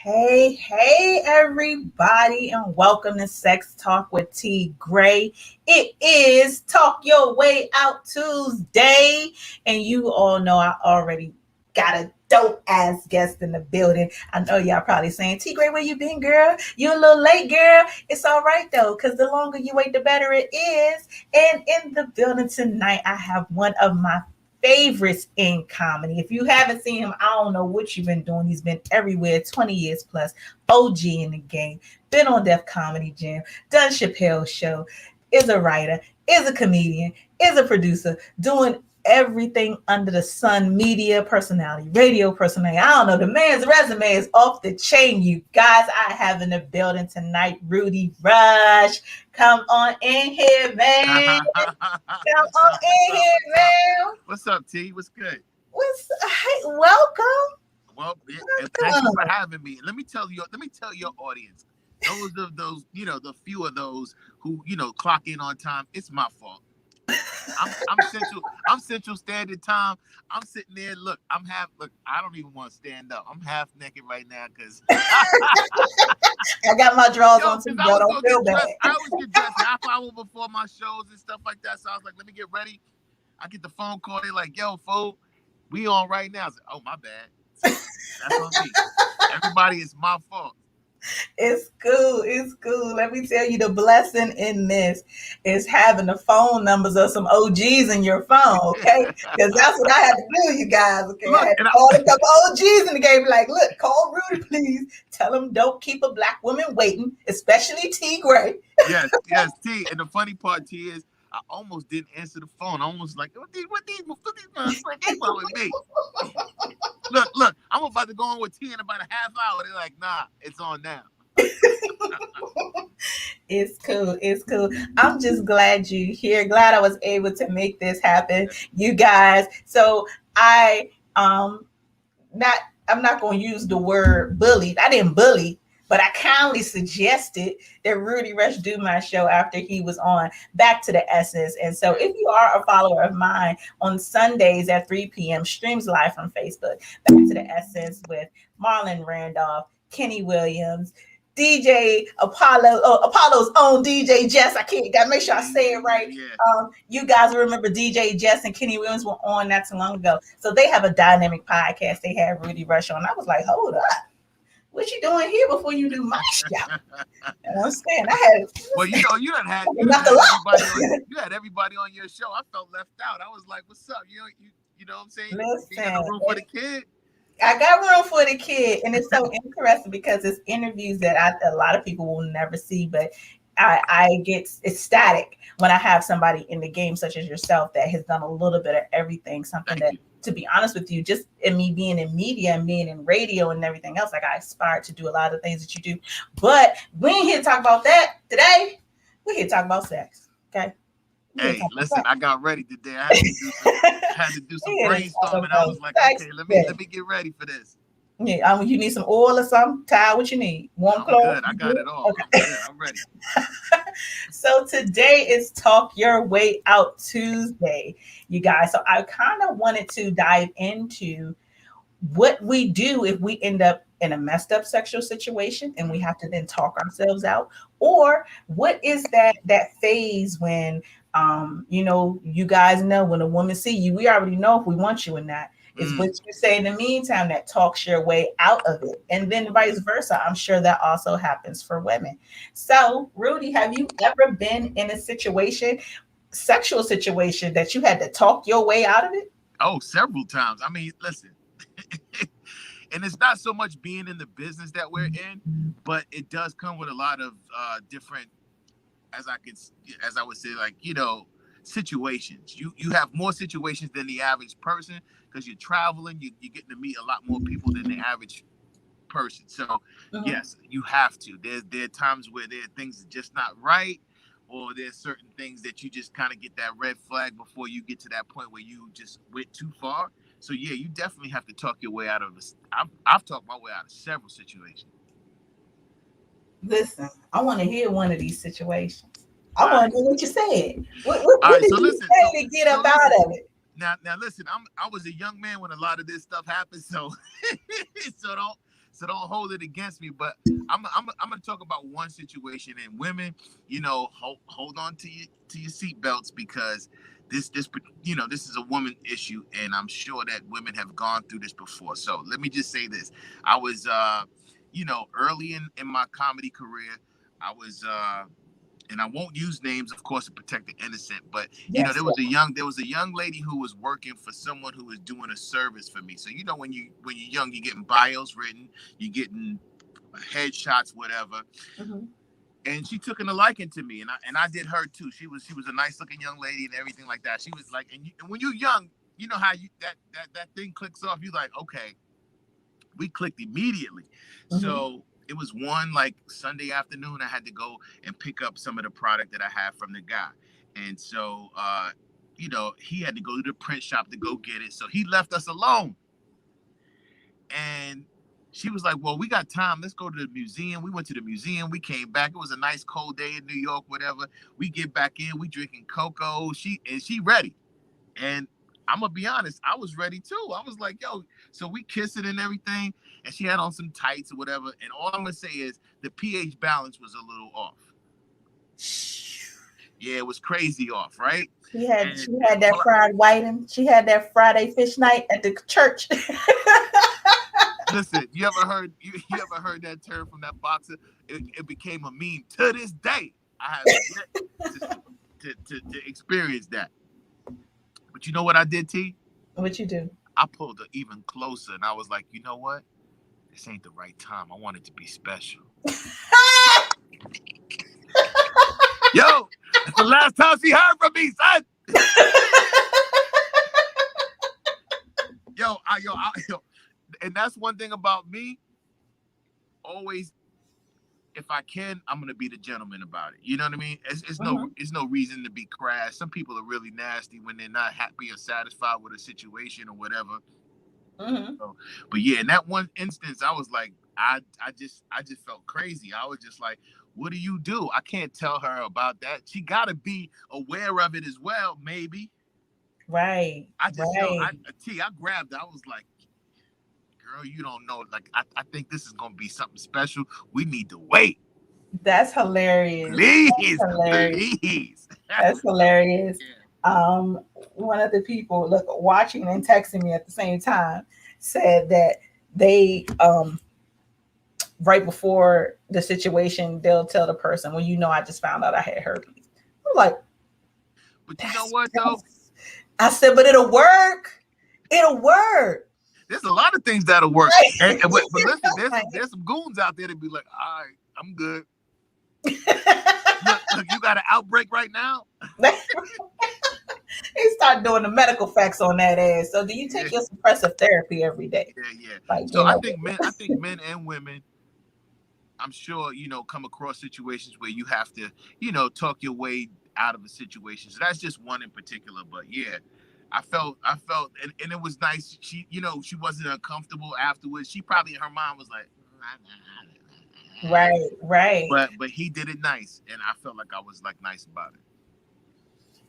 Hey, everybody, and welcome to Sex Talk with T.GRAYE. It is Talk Your Way Out Tuesday, and you all know I already got a dope ass guest in the building. I know y'all probably saying, T.GRAYE, where you been, girl? You a little late, girl. It's all right, though, because the longer you wait, the better it is. And in the building tonight, I have one of my favorites in comedy. If you haven't seen him, I don't know what you've been doing. He's been everywhere, 20 years plus, OG in the game, been on Def Comedy Jam, done Chappelle's Show, is a writer, is a comedian, is a producer, doing everything under the sun, media personality, radio personality. I don't know. The man's resume is off the chain, you guys. I have in the building tonight, Rudy Rush. Come on in here, man. Come on in here, man. What's up, T? What's good? Hey, welcome. Well, thank you for having me. Let me tell your audience, those, the few of those who, clock in on time. It's my fault. I'm Central Standard Time. I'm sitting there. Look, I don't even want to stand up. I'm half naked right now because I got my drawers on too, bro. Don't feel bad. I always get dressed half hour before my shows and stuff like that. So I was like, let me get ready. I get the phone call. They're like, yo, fool, we on right now. I was like, oh, my bad. So that's on me. Everybody, it's my fault. It's cool. Let me tell you, the blessing in this is having the phone numbers of some OGs in your phone, okay? Because that's what I had to do, you guys, okay? Look, I had to call a couple OGs in the game, like, look, call Rudy, please. Tell him don't keep a black woman waiting, especially T.GRAYE. Yes, T. And the funny part, T, is I almost didn't answer the phone. I almost like, what these motherfuckers with me? Look, I'm about to go on with T in about a half hour. They're like, nah, it's on now. It's cool. I'm just glad you're here. Glad I was able to make this happen, you guys. So I'm not going to use the word bullied. I didn't bully, but I kindly suggested that Rudy Rush do my show after he was on Back to the Essence. And so if you are a follower of mine, on Sundays at 3 p.m., streams live from Facebook, Back to the Essence with Marlon Randolph, Kenny Williams, DJ Apollo's own DJ Jess. Gotta make sure I say it right. Yeah. You guys remember DJ Jess and Kenny Williams were on not too long ago. So they have a dynamic podcast. They had Rudy Rush on. I was like, hold up. What you doing here before you do my show? You know what I'm saying? Well, you had everybody on your show. I felt left out. I was like, what's up? You know what I'm saying? Listen, you got room for the kid? I got room for the kid, and it's so interesting because it's interviews that a lot of people will never see, but I get ecstatic when I have somebody in the game such as yourself that has done a little bit of everything, something that, to be honest with you, just in me being in media and being in radio and everything else, like I aspire to do a lot of things that you do. But we ain't here to talk about that today. We're here to talk about sex, okay? Hey, listen, I got ready today. I had to do some brainstorming. I was like, okay, let me get ready for this. Yeah, you need some oil or something? Towel, what you need? Warm clothes? Good. I got it all. Okay. I'm ready. So today is Talk Your Way Out Tuesday, you guys. So I kind of wanted to dive into what we do if we end up in a messed up sexual situation and we have to then talk ourselves out, or what is that phase when you guys know when a woman see you, we already know if we want you or not. It's what you say in the meantime that talks your way out of it. And then vice versa. I'm sure that also happens for women. So, Rudy, have you ever been in a sexual situation, that you had to talk your way out of it? Oh, several times. I mean, listen, and it's not so much being in the business that we're in, but it does come with a lot of different, as I would say, like, situations. You have more situations than the average person because you're traveling. You're getting to meet a lot more people than the average person. So yes, you have to. There are times where there are things that just not right, or there's certain things that you just kind of get that red flag before you get to that point where you just went too far. So yeah, you definitely have to talk your way out of this. I've talked my way out of several situations. Listen, I want to hear one of these situations. I want to know what you said. What did you say to get up out of it? Now listen, I was a young man when a lot of this stuff happened, so so don't hold it against me. But I'm gonna talk about one situation, and women, hold on to your seatbelts, because this this is a woman issue, and I'm sure that women have gone through this before. So let me just say this: I was early in my comedy career, I was and I won't use names, of course, to protect the innocent. But Yes. there was a young lady who was working for someone who was doing a service for me. So when you're young, you're getting bios written, you're getting headshots, whatever. Mm-hmm. And she took a liking to me, and I did her too. She was a nice looking young lady and everything like that. She was like, and when you're young, you know how that thing clicks off. You like, okay, we clicked immediately. Mm-hmm. So it was one like Sunday afternoon. I had to go and pick up some of the product that I had from the guy, and so he had to go to the print shop to go get it. So he left us alone, and she was like, "Well, we got time. Let's go to the museum." We went to the museum. We came back. It was a nice cold day in New York, whatever. We get back in. We drinking cocoa. She ready. And I'm gonna be honest, I was ready too. I was like, yo, so we kissing and everything, and she had on some tights or whatever. And all I'm gonna say is the pH balance was a little off. Yeah, it was crazy off, right? She had that fried whiting. She had that Friday fish night at the church. Listen, you ever heard that term from that boxer? It became a meme to this day. I have yet to experience that. But you know what I did, T? What you do? I pulled her even closer, and I was like, you know what? This ain't the right time. I want it to be special. Yo, that's the last time she heard from me, son. yo, and that's one thing about me. Always, if I can, I'm gonna be the gentleman about it. You know what I mean? It's no reason to be crass. Some people are really nasty when they're not happy or satisfied with a situation or whatever. Mm-hmm. So, but yeah, in that one instance, I was like, I just felt crazy. I was just like, what do you do? I can't tell her about that. She got to be aware of it as well. Maybe. Right. I grabbed her. I was like, girl, you don't know. Like, I think this is gonna be something special. We need to wait. That's hilarious. Please, That's hilarious. please. That's hilarious. Yeah. One of the people watching and texting me at the same time said that they right before the situation, they'll tell the person, well, I just found out I had herpes. I'm like, but you know what though? I said, but it'll work. It'll work. There's a lot of things that'll work. Right. But listen, there's some goons out there that be like, all right, I'm good. look, you got an outbreak right now. They start doing the medical facts on that ass. So do you take your suppressive therapy every day? Yeah. Like, so I think men and women, I'm sure, come across situations where you have to, talk your way out of a situation. So that's just one in particular. But yeah, I felt, and it was nice. She, she wasn't uncomfortable afterwards. She probably in her mind was like, right. But he did it nice, and I felt like I was like nice about it.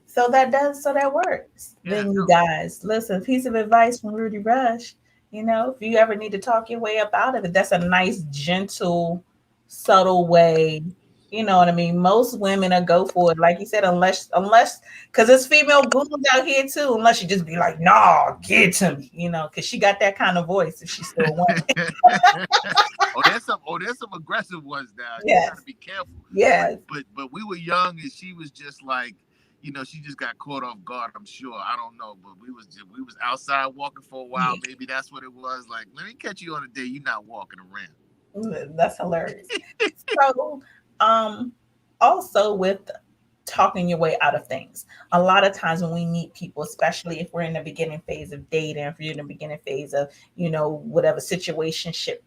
So that works. Yeah, Then you guys, listen, piece of advice from Rudy Rush. If you ever need to talk your way up out of it, that's a nice, gentle, subtle way. You know what I mean? Most women are go for it, like you said, unless, because there's female goons out here too. Unless you just be like, "Nah, get to me," because she got that kind of voice. If she's still one. there's some aggressive ones now. Yes. You gotta be careful. Yes. But we were young, and she was just like, she just got caught off guard. I'm sure. I don't know, but we was outside walking for a while. Yeah. Maybe that's what it was. Like, let me catch you on a day you're not walking around. That's hilarious. So, also with talking your way out of things, a lot of times when we meet people, especially if we're in the beginning phase of dating, if you're in the beginning phase of whatever situationship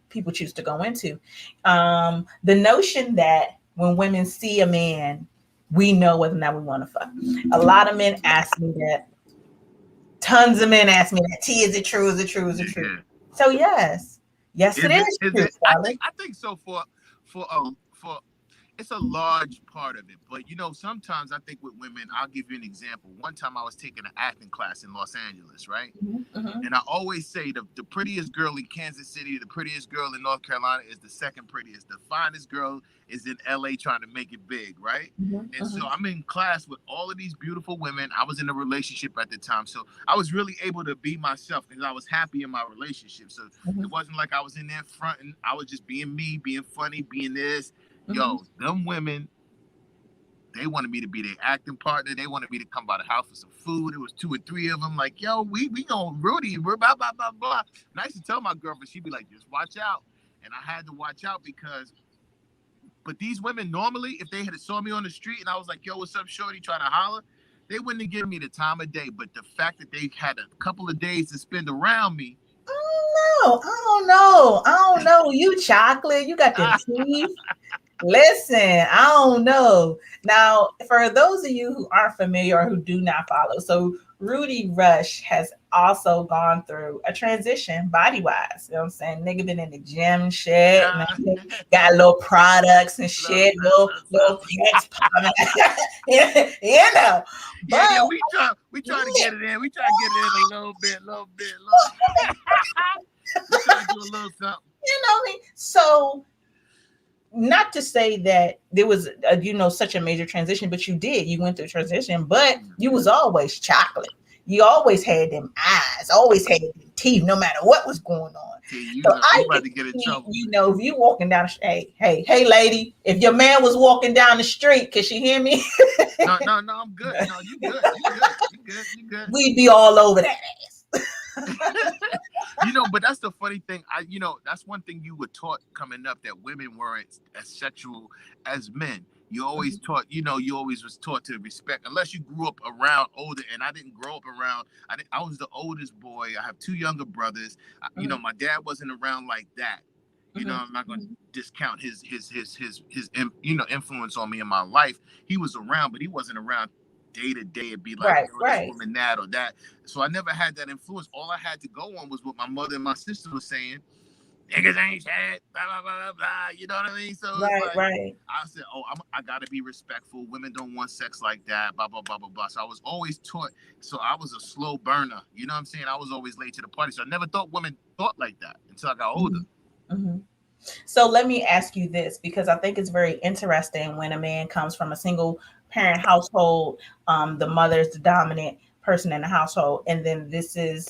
people choose to go into, the notion that when women see a man, we know whether or not we want to fuck. A lot of men ask me that. Tons of men ask me that. T, is it true? Is it true? Is it true? Yeah. So yes, it is true. I think so. For it's a large part of it. But sometimes I think with women, I'll give you an example. One time I was taking an acting class in Los Angeles, right? Mm-hmm. And I always say the prettiest girl in Kansas City, the prettiest girl in North Carolina is the second prettiest. The finest girl is in LA trying to make it big, right? Mm-hmm. And so Mm-hmm. I'm in class with all of these beautiful women. I was in a relationship at the time. So I was really able to be myself because I was happy in my relationship. So it wasn't like I was in there front and I was just being me, being funny, being this. Mm-hmm. Yo, them women, they wanted me to be their acting partner. They wanted me to come by the house for some food. It was two or three of them. Like, yo, we going Rudy. We're blah blah blah blah. And I used to tell my girlfriend, she'd be like, just watch out. And I had to watch out because, but these women normally, if they had saw me on the street and I was like, yo, what's up, shorty, trying to holler, they wouldn't have given me the time of day. But the fact that they had a couple of days to spend around me, No, I don't know. I don't know. You chocolate. You got them teeth. Listen, I don't know. Now, for those of you who aren't familiar or who do not follow, so Rudy Rush has also gone through a transition body wise. You know what I'm saying? Nigga been in the gym shit, and uh, got little products and love, shit, little love. pets popping. you know. Yeah, But yeah, we try to yeah, get it in. We try to get it in a little bit. We try to do a little something. you know what I mean? So not to say that there was such a major transition, but you went through transition, but you was always chocolate. You always had them eyes, always had them teeth, no matter what was going on. See, So you I about could to get in see, trouble. if you walking down the street, hey lady, if your man was walking down the street, could she hear me? No, I'm good. No, you good. You good. We'd be all over that ass. But that's the funny thing. That's one thing you were taught coming up, that women weren't as sexual as men. You always taught, you always was taught to respect, unless you grew up around older. And I didn't grow up around. I was the oldest boy. I have two younger brothers. My dad wasn't around like that. I'm not going to discount his influence on me in my life. He was around, but he wasn't around day to day and be like, Right, yo, this right. woman that or that. So I never had that influence. All I had to go on was what my mother and my sister was saying. Niggas ain't shit, blah, blah, blah, blah, blah. You know what I mean? So it's Right, like, right. I said, I got to be respectful. Women don't want sex like that, blah, blah, blah, blah, blah. So I was always taught. So I was a slow burner. You know what I'm saying? I was always late to the party. So I never thought women thought like that until I got older. Mm-hmm. So let me ask you this, because I think it's very interesting when a man comes from a single parent household, the mother's the dominant person in the household, and then this is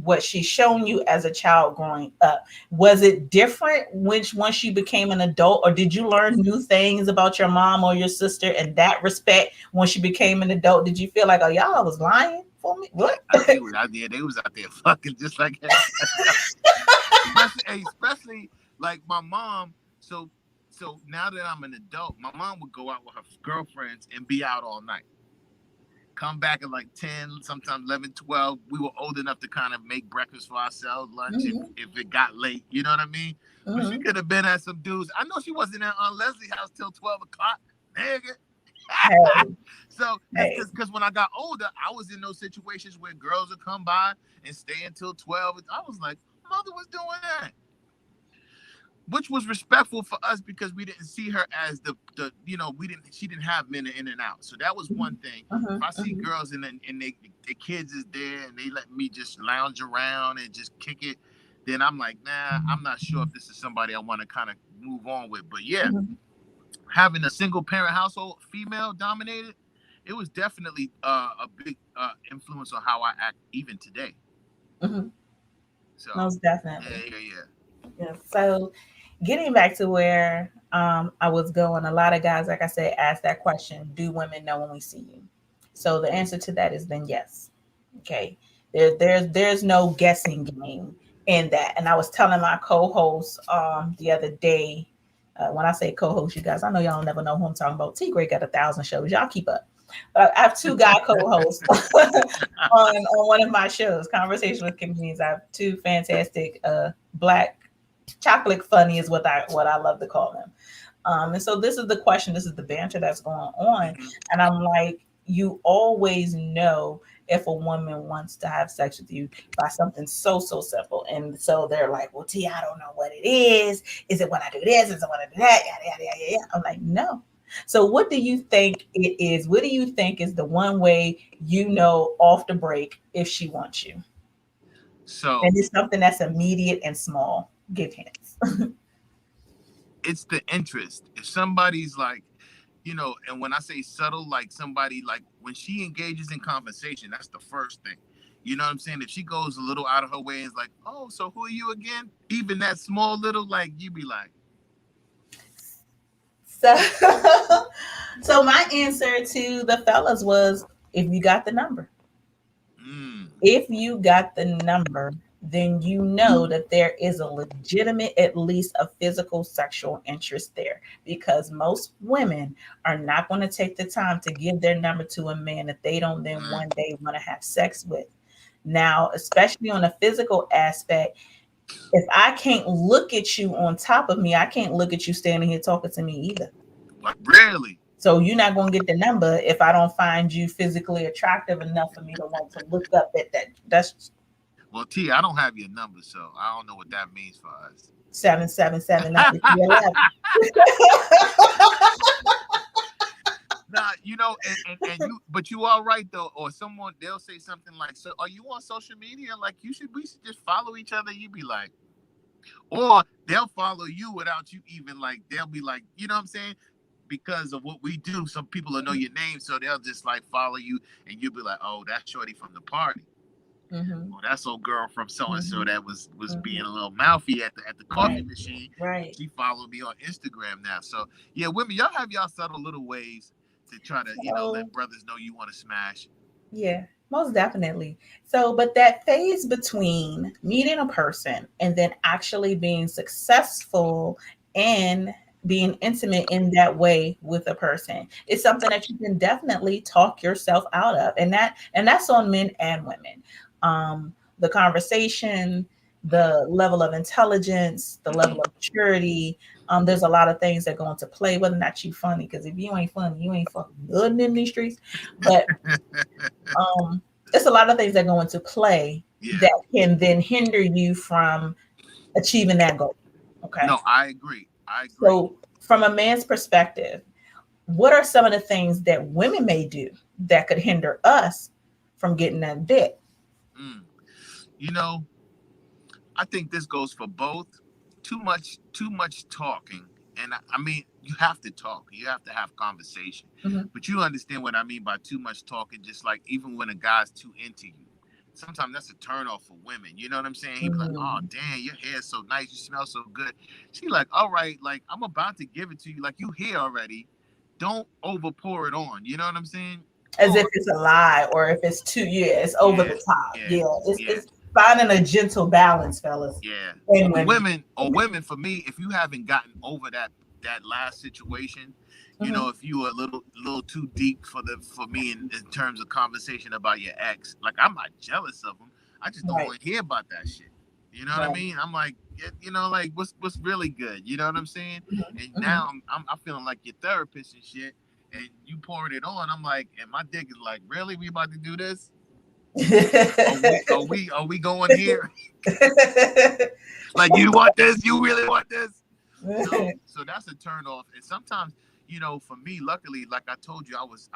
what she's shown you as a child growing up. Was it different once you became an adult, or did you learn new things about your mom or your sister in that respect once you became an adult? Did you feel like, oh, y'all was lying for me? What? They was out there. They was out there fucking just like especially like my mom. So now that I'm an adult, my mom would go out with her girlfriends and be out all night. Come back at like 10, sometimes 11, 12. We were old enough to kind of make breakfast for ourselves, lunch Mm-hmm. if it got late. You know what I mean? But she Mm-hmm. could have been at some dudes. I know she wasn't at Aunt Leslie's house till 12 o'clock. Nigga. Hey, So, hey. because when I got older, I was in those situations where girls would come by and stay until 12. I was like, mother was doing that, which was respectful for us because we didn't see her as she didn't have men in and out. So that was one thing. If I see Mm-hmm. girls and their kids is there and they let me just lounge around and just kick it, then I'm like, nah, I'm not sure if this is somebody I want to kind of move on with. But yeah, Mm-hmm. having a single parent household, female dominated, it was definitely a big influence on how I act even today. Mm-hmm. So Most definitely. yeah. Yeah. So getting back to where I was going, a lot of guys, like I said, ask that question: do women know when we see you? So the answer to that is then yes. Okay. There's no guessing game in that. And I was telling my co-host the other day, when I say co-host, you guys, I know y'all never know who I'm talking about. T.GRAYE got 1,000 shows. Y'all keep up. I have two guy co-hosts on one of my shows, Conversation with Comedians. I have two fantastic black chocolate funny is what I love to call them. And so this is the question, this is the banter that's going on. Mhm. And I'm like, you always know if a woman wants to have sex with you by something so simple. And so they're like, well, T, I don't know what it is. Is it when I do this? Is it when I do that? Yada, yada, yada, yada. I'm like, no. So what do you think it is? What do you think is the one way you know off the break if she wants you? So And it's something that's immediate and small. Give hints. it's the interest. If somebody's like, and when I say subtle, like somebody like when she engages in conversation, that's the first thing. You know what I'm saying? If she goes a little out of her way and is like, oh, so who are you again? Even that small little, like, you be like, So, so my answer to the fellas was if you got the number. mm, If you got the number, then you know that there is a legitimate, at least a physical sexual interest there. Because most women are not going to take the time to give their number to a man that they don't then mm. one day want to have sex with. Now, especially on a physical aspect, if I can't look at you on top of me, I can't look at you standing here talking to me either. Like, really? So you're not going to get the number if I don't find you physically attractive enough for me to want to look up at that. That's Well, T, I don't have your number, so I don't know what that means for us. 7779311. Nah, and you, but you are right though. Or someone they'll say something like, "So, are you on social media? Like, we should just follow each other." You be like, or they'll follow you without you even like. They'll be like, you know what I'm saying? Because of what we do, some people will know your name, so they'll just like follow you, and you'll be like, "Oh, that's Shorty from the party." Mm-hmm. Oh, that's old girl from so and so Mm-hmm. that was being Mm-hmm. a little mouthy at the coffee Right. machine. Right. She followed me on Instagram now. So yeah, women, y'all have y'all subtle little ways to try to So let brothers know you want to smash. yeah, most definitely. So, but that phase between meeting a person and then actually being successful and being intimate in that way with a person is something that you can definitely talk yourself out of. And that's on men and women. The conversation, the level of intelligence, the level of maturity. There's a lot of things that go into play, whether or not you funny, because if you ain't funny, you ain't fucking good in these streets. But it's a lot of things that go into play Yeah. that can then hinder you from achieving that goal. Okay. No, I agree. I agree. So, from a man's perspective, what are some of the things that women may do that could hinder us from getting that dick? Mm. You know, I think this goes for both. Too much talking, and I mean, you have to talk. You have to have conversation. Mm-hmm. But you understand what I mean by too much talking. Just like even when a guy's too into you, sometimes that's a turn off for women. You know what I'm saying? He be like, "Oh, Mm-hmm. damn, your hair's so nice. You smell so good." She like, "All right, like I'm about to give it to you. Like you here already. Don't over pour it on." You know what I'm saying? As Or if it's a lie or if it's too, yeah, it's over yeah, the top. yeah, Yeah, it's, yeah. it's finding a gentle balance, fellas Yeah. and Or women. women, for me, if you haven't gotten over that last situation, Mm-hmm. if you were a little too deep for me in terms of conversation about your ex, like I'm not jealous of him. I just don't Right, want to hear about that shit. You know what I right. mean? I'm like, like what's really good? You know what I'm saying? And Mm-hmm. now I'm feeling like your therapist and shit, and you pouring it on. I'm like, and my dick is like, really? We about to do this? Are we going here? Like you want this? You really want this? So that's a turn off. And sometimes, for me, luckily, like I told you, I was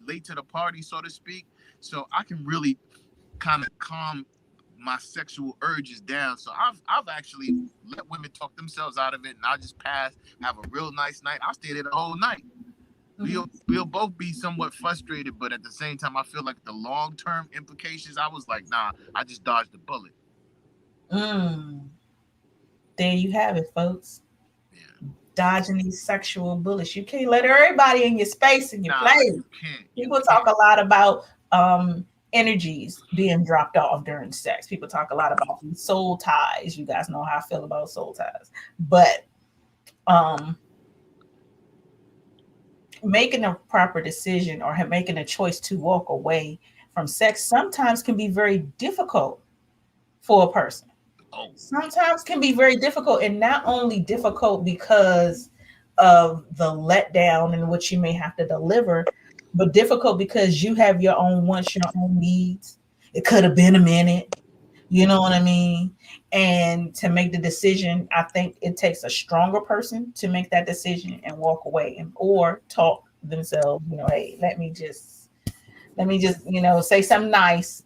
late to the party, so to speak. So I can really kind of calm my sexual urges down. So I've actually let women talk themselves out of it, and I just pass, have a real nice night. I'll stay there the whole night. We'll both be somewhat frustrated, but at the same time, I feel like the long term implications. I was like, nah, I just dodged the bullet. Mm. There you have it, folks. Yeah. Dodging these sexual bullets. You can't let everybody in your space and your Nah, place. you can't. You People talk can't. a lot about energies being dropped off during sex. People talk a lot about these soul ties. You guys know how I feel about soul ties. But um making a proper decision or making a choice to walk away from sex sometimes can be very difficult for a person. Oh, Sometimes can be very difficult, and not only difficult because of the letdown and what you may have to deliver, but difficult because you have your own wants, your own needs. It could have been a minute. You know what I mean? And to make the decision, I think it takes a stronger person to make that decision and walk away and or talk themselves, hey, let me just, say something nice.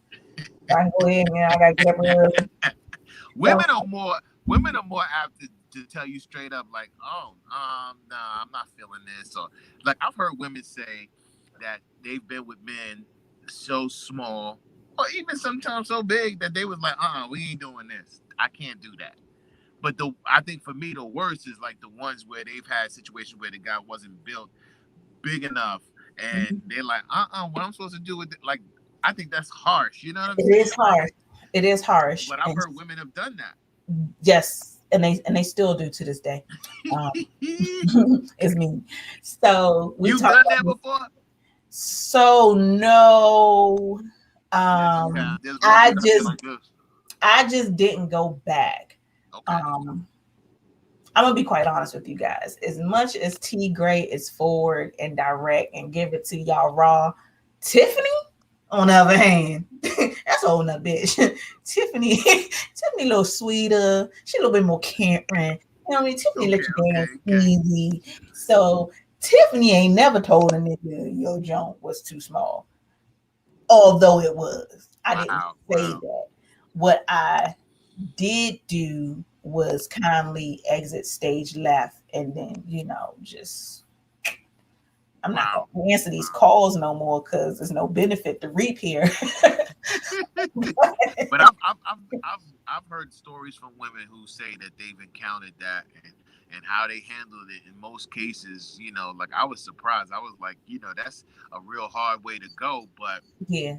I can go ahead and I gotta get up early. So, Women are more apt to tell you straight up, like, oh, nah, I'm not feeling this. Or like I've heard women say that they've been with men so small, or even sometimes so big that they was like, we ain't doing this. I can't do that. But I think for me the worst is like the ones where they've had situations where the guy wasn't built big enough, and mhm. they're like, what I'm supposed to do with it? Like, I think that's harsh. You know what I'm It is saying? Like, harsh. It is harsh. but I've And heard women have done that. yes, and they still do to this day. Um, it's me. So we You've talked done that about before? so no. Yes, you have. There's I girls out there just like this. I just didn't go back. Okay. Um, I'm gonna be quite honest with you guys. As much as T.GRAYE is forward and direct and give it to y'all raw, Tiffany, on the other hand, that's a whole nother bitch. Tiffany a little sweeter. She a little bit more caring. You know what I mean? Tiffany let Okay. you Okay. dance Okay. easy. So Tiffany ain't never told a nigga your joint was too small. Although it was. I didn't Wow. say Wow. that. What I did do was kindly exit stage left and then, just I'm not Wow. gonna answer these Wow. calls no more because there's no benefit to reap here. But I've heard stories from women who say that they've encountered that, and how they handled it in most cases. Like I was surprised. I was like, that's a real hard way to go. But Yeah,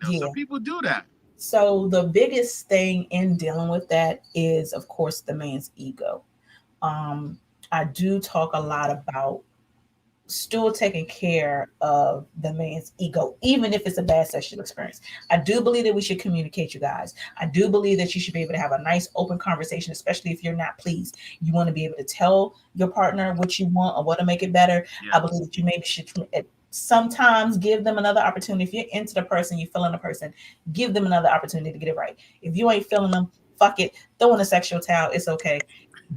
some yeah. people do that. So the biggest thing in dealing with that is, of course, the man's ego. Um, I do talk a lot about still taking care of the man's ego, even if it's a bad sexual experience. I do believe that we should communicate, you guys. I do believe that you should be able to have a nice open conversation, especially if you're not pleased. You want to be able to tell your partner what you want or what to make it better. I Yes. believe that you maybe should sometimes give them another opportunity. If you're into the person, you feeling the person, give them another opportunity to get it right. If you ain't feeling them, fuck it, throw in a sexual towel. It's okay.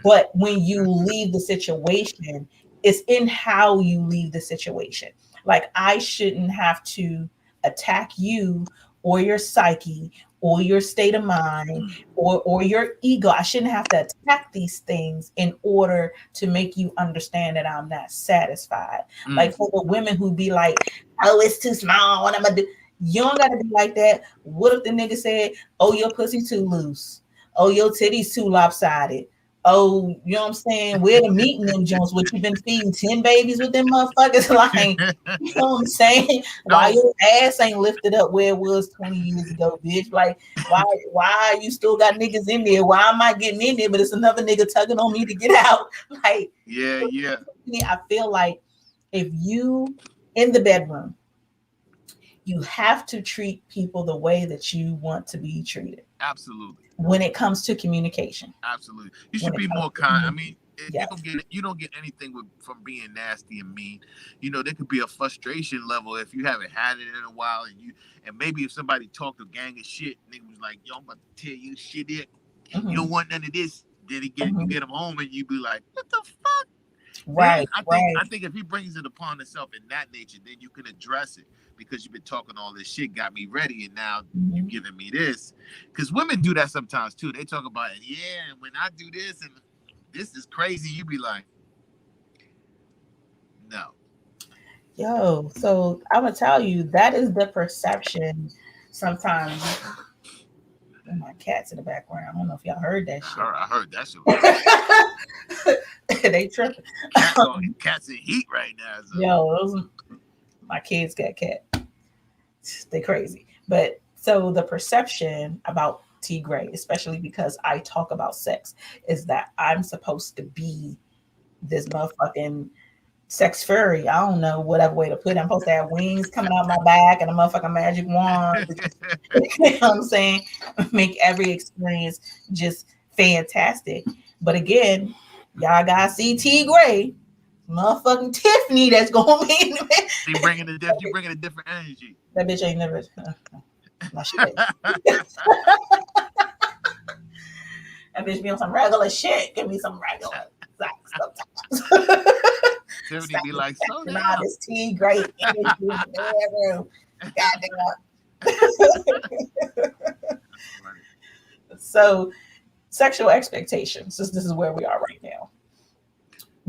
But when you leave the situation, it's in how you leave the situation. Like I shouldn't have to attack you or your psyche or your state of mind or your ego. I shouldn't have to attack these things in order to make you understand that I'm not satisfied. Mm. Like for the women who be like, oh, it's too small. What am I do? You don't gotta be like that. What if the nigga said, oh, your pussy too loose? Oh, your titties too lopsided? Oh, you know what I'm saying? Where the meat in them joints? What you been feeding 10 babies with them motherfuckers? Like, you know what I'm saying? Why No. your ass ain't lifted up where it was 20 years ago, bitch? Like, why you still got niggas in there? Why am I getting in there? But it's another nigga tugging on me to get out. Like, Yeah. Yeah. I feel like if you in the bedroom, you have to treat people the way that you want to be treated Absolutely. when it comes to communication. Absolutely. You When should it be comes more to kind. I communication. mean, Yes. you don't get anything from being nasty and mean. There could be a frustration level if you haven't had it in a while, and maybe if somebody talked a gang of shit, and they was like, "Yo, I'm about to tell you shit. It you Mhm. don't want none of this." Then you Mhm. get him home, and you be like, "What the fuck?" Then Right, I think right. I think if he brings it upon himself in that nature, then you can address it, because you've been talking all this shit, got me ready, and now you Mhm. giving me this. Because women do that sometimes too. They talk about it. Yeah, and when I do this and this is crazy, you be like, no. Yo, so I'm gonna tell you that is the perception sometimes. Oh, my cat's in the background. I don't know if y'all heard that shit. I heard that shit was crazy. They tripping. Cats in heat right now. So Yo, my kids got cat. They crazy. But so the perception about T.GRAYE, especially because I talk about sex, is that I'm supposed to be this motherfucking sex furry. I don't know whatever way to put it. I'm supposed to have wings coming out my back and a motherfucking magic wand. You know what I'm saying? Make every experience just fantastic. But again, y'all gotta see T.GRAYE. motherfucking Tiffany that's gonna be in the She bringing a diff. You bringing a different energy. that bitch ain't never. No, she didn't. That bitch be on some regular shit. Give me some regular sex sometimes. Tiffany Stop be it. like, slow Nah, down. this T.GRAYE energy in the bedroom. Funny. So, sexual expectations. This is where we are right now.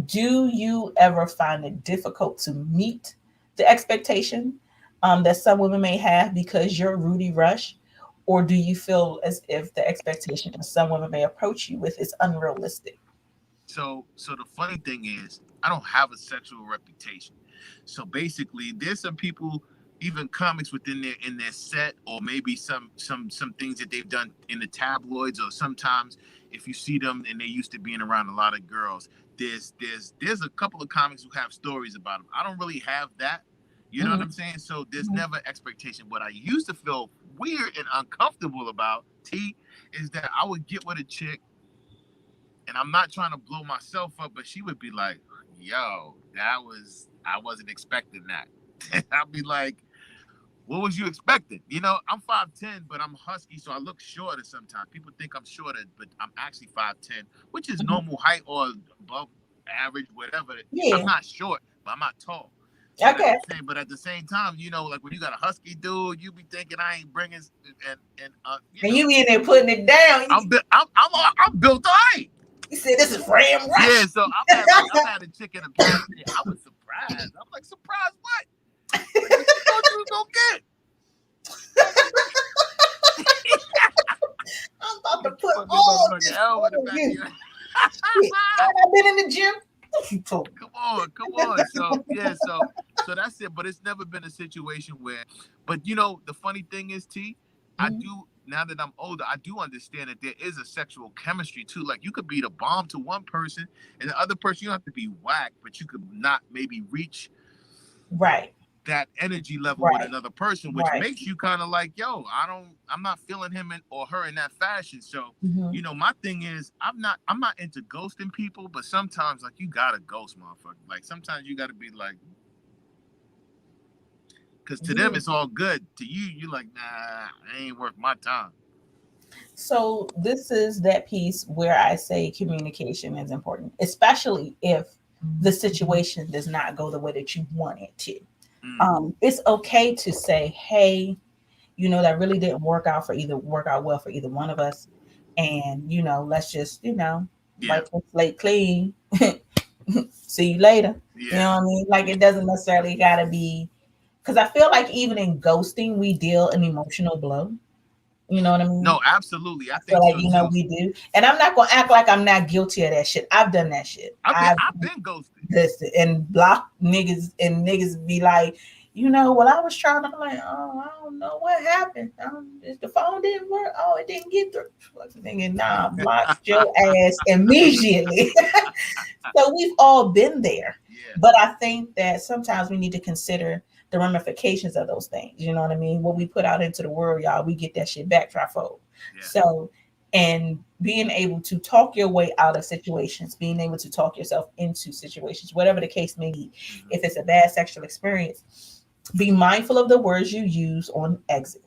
Do you ever find it difficult to meet the expectation that some women may have because you're Rudy Rush? Or do you feel as if the expectation that some women may approach you with is unrealistic? So the funny thing is, I don't have a sexual reputation. So basically, there's some people, even comics within their set, or maybe some things that they've done in the tabloids, or sometimes if you see them and they used to being around a lot of girls, there's a couple of comics who have stories about them. I don't really have that. You know what Mhm, I'm saying? So there's mhm, never expectation. What I used to feel weird and uncomfortable about, T, is that I would get with a chick, and I'm not trying to blow myself up, but she would be like, "Yo, I wasn't expecting that." I'd be like, "What was you expecting?" You know, I'm 5'10", but I'm husky, so I look shorter sometimes. People think I'm shorter, but I'm actually 5'10", which is mhm. normal height or above average, whatever. I'm Yeah. not short, but I'm not tall. Okay. But at the same time, like when you got a husky dude, you be thinking I ain't bringing, and And you in there putting it down. I'm built alright. You said this is Ram Yeah, Rush. so I've had a chick in the past. I was surprised. I'm like, surprised what? Like, what you thought you was gonna get? I'm about to Get put your fucking all motherfucking this elbow in the on back of you. your. Shit. Have I been in the gym? What you talking? Come on. So yeah, so that's it. But it's never been a situation where. But the funny thing is, T, I Mhm. do now that I'm older, I do understand that there is a sexual chemistry too. Like you could be the bomb to one person, and the other person you don't have to be whack, but you could not maybe reach Right, that energy level with right, another person, which right. makes you kind of like, yo, I'm not feeling him or her in that fashion. So, Hmm. my thing is, I'm not into ghosting people, but sometimes like you gotta ghost motherfucker. Like sometimes you gotta be like, because to them Yeah. it's all good. To you, you like, nah, it ain't worth my time. So this is that piece where I say communication is important, especially if the situation does not go the way that you want it to. Mm, It's okay to say, "Hey, that really didn't work out well for either one of us, and let's just yeah, wipe the slate clean. See you later." You yeah. know what I mean? Like it doesn't necessarily gotta be because I feel like even in ghosting, we deal an emotional blow. You know what I mean? No, absolutely. I I feel think like so too. we do, and I'm not gonna act like I'm not guilty of that shit. I've done that shit. I've been I've I've been ghosted. this and block niggas, and niggas be like, well, I was trying to like, oh, I don't know what happened. The phone didn't work. Oh, it didn't get through. Fucking nigga, nah, blocked your ass immediately. So we've all been there. Yeah, But I think that sometimes we need to consider the ramifications of those things. You know what I mean? What we put out into the world, y'all, we get that shit back trifold. yeah. So, and being able to talk your way out of situations, being able to talk yourself into situations, whatever the case may be, Hmm. if it's a bad sexual experience, be mindful of the words you use on exit.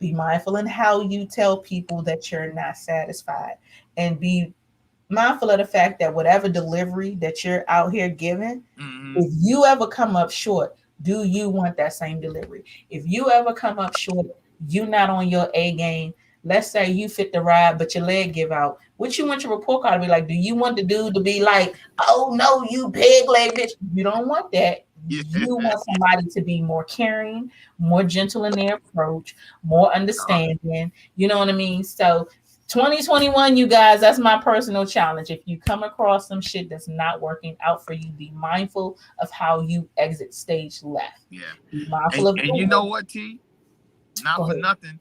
Be mindful in how you tell people that you're not satisfied, and be mindful of the fact that whatever delivery that you're out here giving, Hmm. if you ever come up short, do you want that same delivery? If you ever come up short, you not on your A game. Let's say you fit the ride, but your leg give out. What you want your report card to be like? Do you want the dude to be like, "Oh no, you pig leg bitch"? You don't want that. Yeah, You want somebody to be more caring, more gentle in their approach, more God. understanding. You know what I mean? So 2021, you guys, that's my personal challenge. If you come across some shit that's not working out for you, be mindful of how you exit stage left. Yeah. Be mindful of And your you know words. what, T? Not Go for ahead. nothing.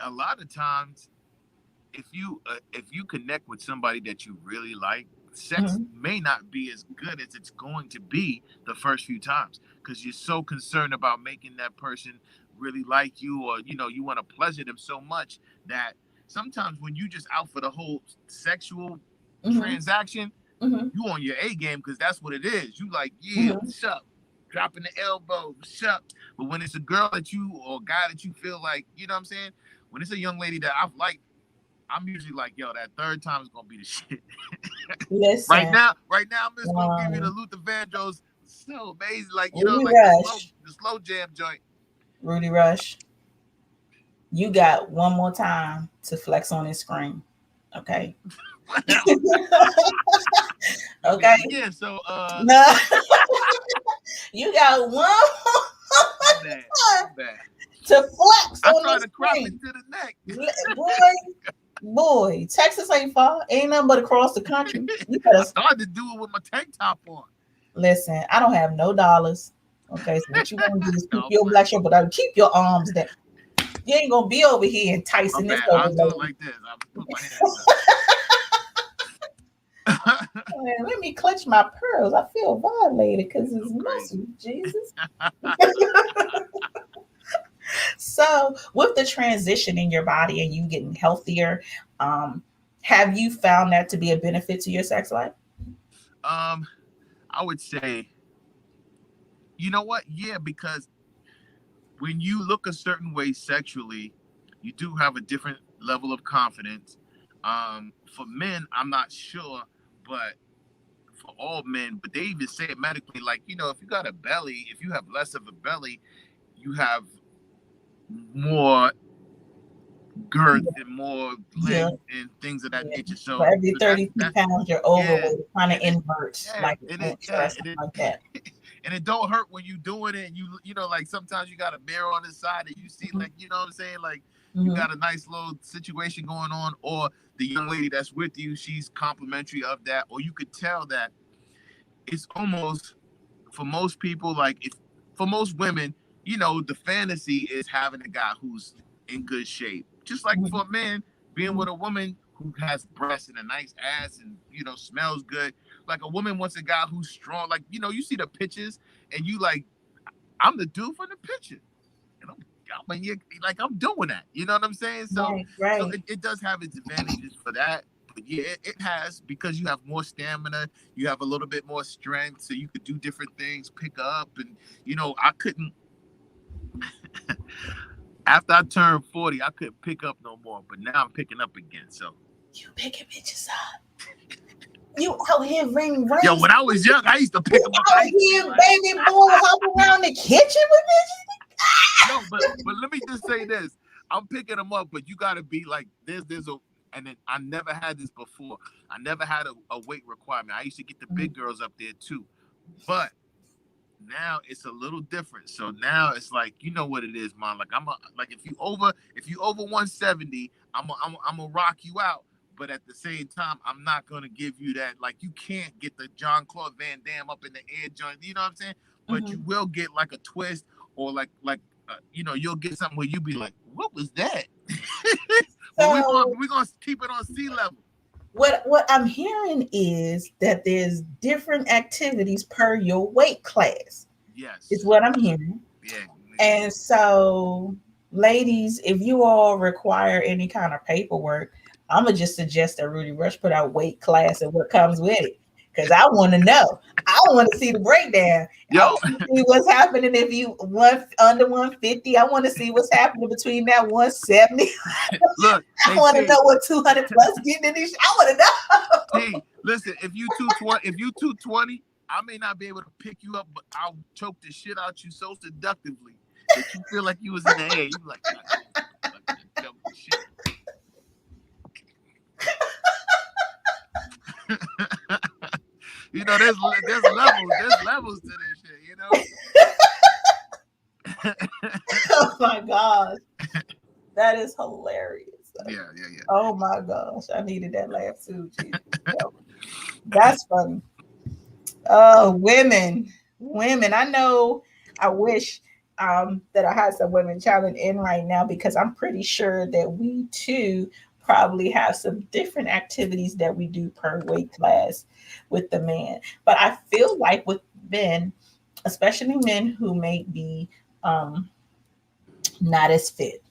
A lot of times, if you connect with somebody that you really like, sex Mhm. may not be as good as it's going to be the first few times because you're so concerned about making that person really like you, or you want to pleasure them so much that sometimes when you just out for the whole sexual Mhm. transaction, Mhm. You on your A game because that's what it is. You like, yeah, Mhm. what's up? Dropping the elbow, what's up? But when it's a girl that you or guy that you feel like, you know what I'm saying? When it's a young lady that I've liked, I'm usually like, yo, that third time is gonna be the shit. Listen, Right now, I'm just gonna give you the um, Luther Vandross. So amazing, like you know, Rudy like Rush, the slow jam joint. Rudy Rush, you got one more time to flex on his screen. Okay. Let me Okay. hear it again. So No, you got one my bad, my more bad. to flex I on tried this to crop it screen. to the neck. Boy, Texas ain't far. Ain't nothing but across the country. You I better started to do it with my tank top on. listen. I don't have no dollars. Okay, so what you want to do is No, keep I'm your playing. black shirt, but keep your arms down. You ain't gonna be over here My enticing this bad. other I'll do it lady. like this. I'll put my hands up. Man, let me clutch my pearls. I feel violated because it's I'm crazy. muscle, Jesus. So, with the transition in your body and you getting healthier, um, have you found that to be a benefit to your sex life? I would say, you know what? Yeah, because when you look a certain way sexually, you do have a different level of confidence. For men, I'm not sure, but for all men, but they even say it medically, like, you know, if you got a belly, if you have less of a belly, you have more girth and more Yeah, length and things of that yeah. nature. For So, every so that's 33 that. pounds, you're Yeah, overweight. It kind of and it, inverts like an inch or something like that. and it don't hurt when you doing it. And you know, like sometimes you got a mirror on the side and you see, Mm-hmm. like, you know what I'm saying, like you Mm-hmm. got a nice little situation going on, or the young lady that's with you, she's complimentary of that, or you could tell that it's almost for most people, like if for most women, you know, the fantasy is having a guy who's in good shape. Just like Mm-hmm. for a man, being with a woman who has breasts and a nice ass and you know smells good. Like a woman wants a guy who's strong. Like you know, you see the pictures and you like, I'm the dude from the picture, and I mean, like I'm doing that. You know what I'm saying? So, Right, so right. it does have its advantages for that. But yeah, it has because you have more stamina, you have a little bit more strength, so you could do different things, pick up, and you know, I couldn't after I turned 40, I couldn't pick up no more, but now I'm picking up again. So, You picking bitches up. You out here ring yo, rings. when I was young, I used to pick You them up. I out used to be here, like, baby boy, hop around the kitchen with no, but let me just say this: I'm picking them up, but you got to be like there's a, and then I never had this before. I never had a weight requirement. I used to get the bitches. big girls up there too, but now it's a little different. So now it's like you know what it is, man. Like like if you over 170, I'm gonna rock you out. But at the same time, I'm not gonna give you that. Like you can't get the John Claude Van Damme up in the air joint. You know what I'm saying? But you Mhm. will get like a twist or like you know you'll get something where you be like, what was that? But So we gonna keep it on sea level. what I'm hearing is that there's different activities per your weight class. Is Yes. what I'm hearing. Yeah. And so, ladies, if you all require any kind of paperwork, I'm gonna just suggest that Rudy Rush put out weight class and what comes with it, because I want to know. I want to see the breakdown. I Yo, want to see what's happening if you one under 150. I want to see what's happening between that 170. look, I hey want to T, know what 200 plus getting in this. I want to know. T, listen, if you 220, I may not be able to pick you up, but I'll choke the shit out you so seductively that you feel like you was in the air. You be like, I just fucking choke the shit. You know, there's levels to this shit, you know? Oh my gosh, that is hilarious. Yeah, yeah, yeah. Oh my gosh, I needed that laugh too. Jesus. That's funny. Oh, women, women. I know. I wish that I had some women chiming in right now because I'm pretty sure that we too probably have some different activities that we do per weight class with the man. But I feel like with men, especially men who may be um, not as fit,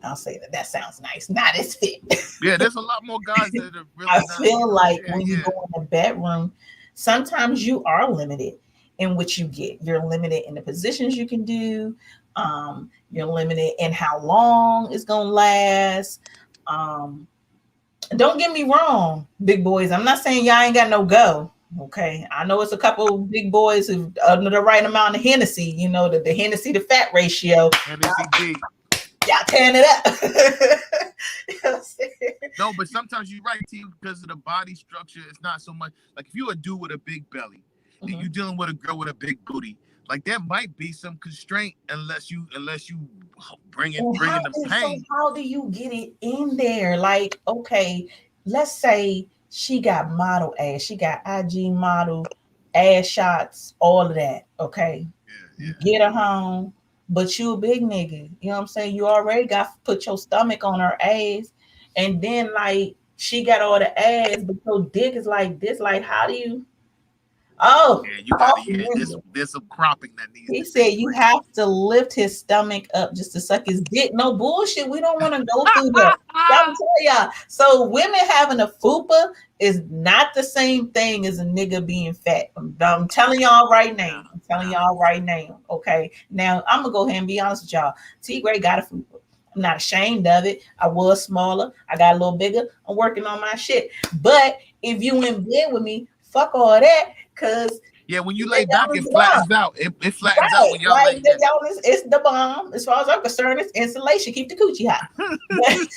I'll say that. That sounds nice. Not as fit. Yeah, there's a lot more guys that are I really not, feel like yeah, when you yeah. go in the bedroom, sometimes you are limited in what you get. You're limited in the positions you can do. You're limited in how long it's gonna last. Um, don't get me wrong, big boys. I'm not saying y'all ain't got no go. Okay, I know it's a couple big boys who under the right amount of Hennessy. You know the Hennessy to fat ratio. Hennessy D. Y'all tearing it up. You know what I'm saying? No, but sometimes you're right, T, because of the body structure. It's not so much like if you're a dude with a big belly and Mhm. you're dealing with a girl with a big booty, like there might be some constraint unless you And bringing the pain. how do you get it in there? Like, okay, let's say she got model ass, she got IG model ass shots, all of that. Okay, Yeah, you yeah. get her home, but you a big nigga. You know what I'm saying? You already got put your stomach on her ass, and then like she got all the ass, but your dick is like this. Like, how do you? Oh, Yeah, you gotta. cough Yeah, ninja. there's some cropping that needs He to said take you place. have to lift his stomach up just to suck his dick. No bullshit. We don't want to go through that. I'm telling y'all. So women having a fupa is not the same thing as a nigga being fat. I'm telling y'all right now. No, I'm telling no. y'all right now. Okay. Now I'm gonna go ahead and be honest with y'all. T.GRAYE got a fupa. I'm not ashamed of it. I was smaller. I got a little bigger. I'm working on my shit. But if you in bed with me, fuck all that. Cause Yeah, when you lay back, down is it the bomb. flattens out. It flattens out Right, when y'all right. lay. Yeah. It's the bomb. As far as I'm concerned, it's insulation. Keep the coochie hot. But,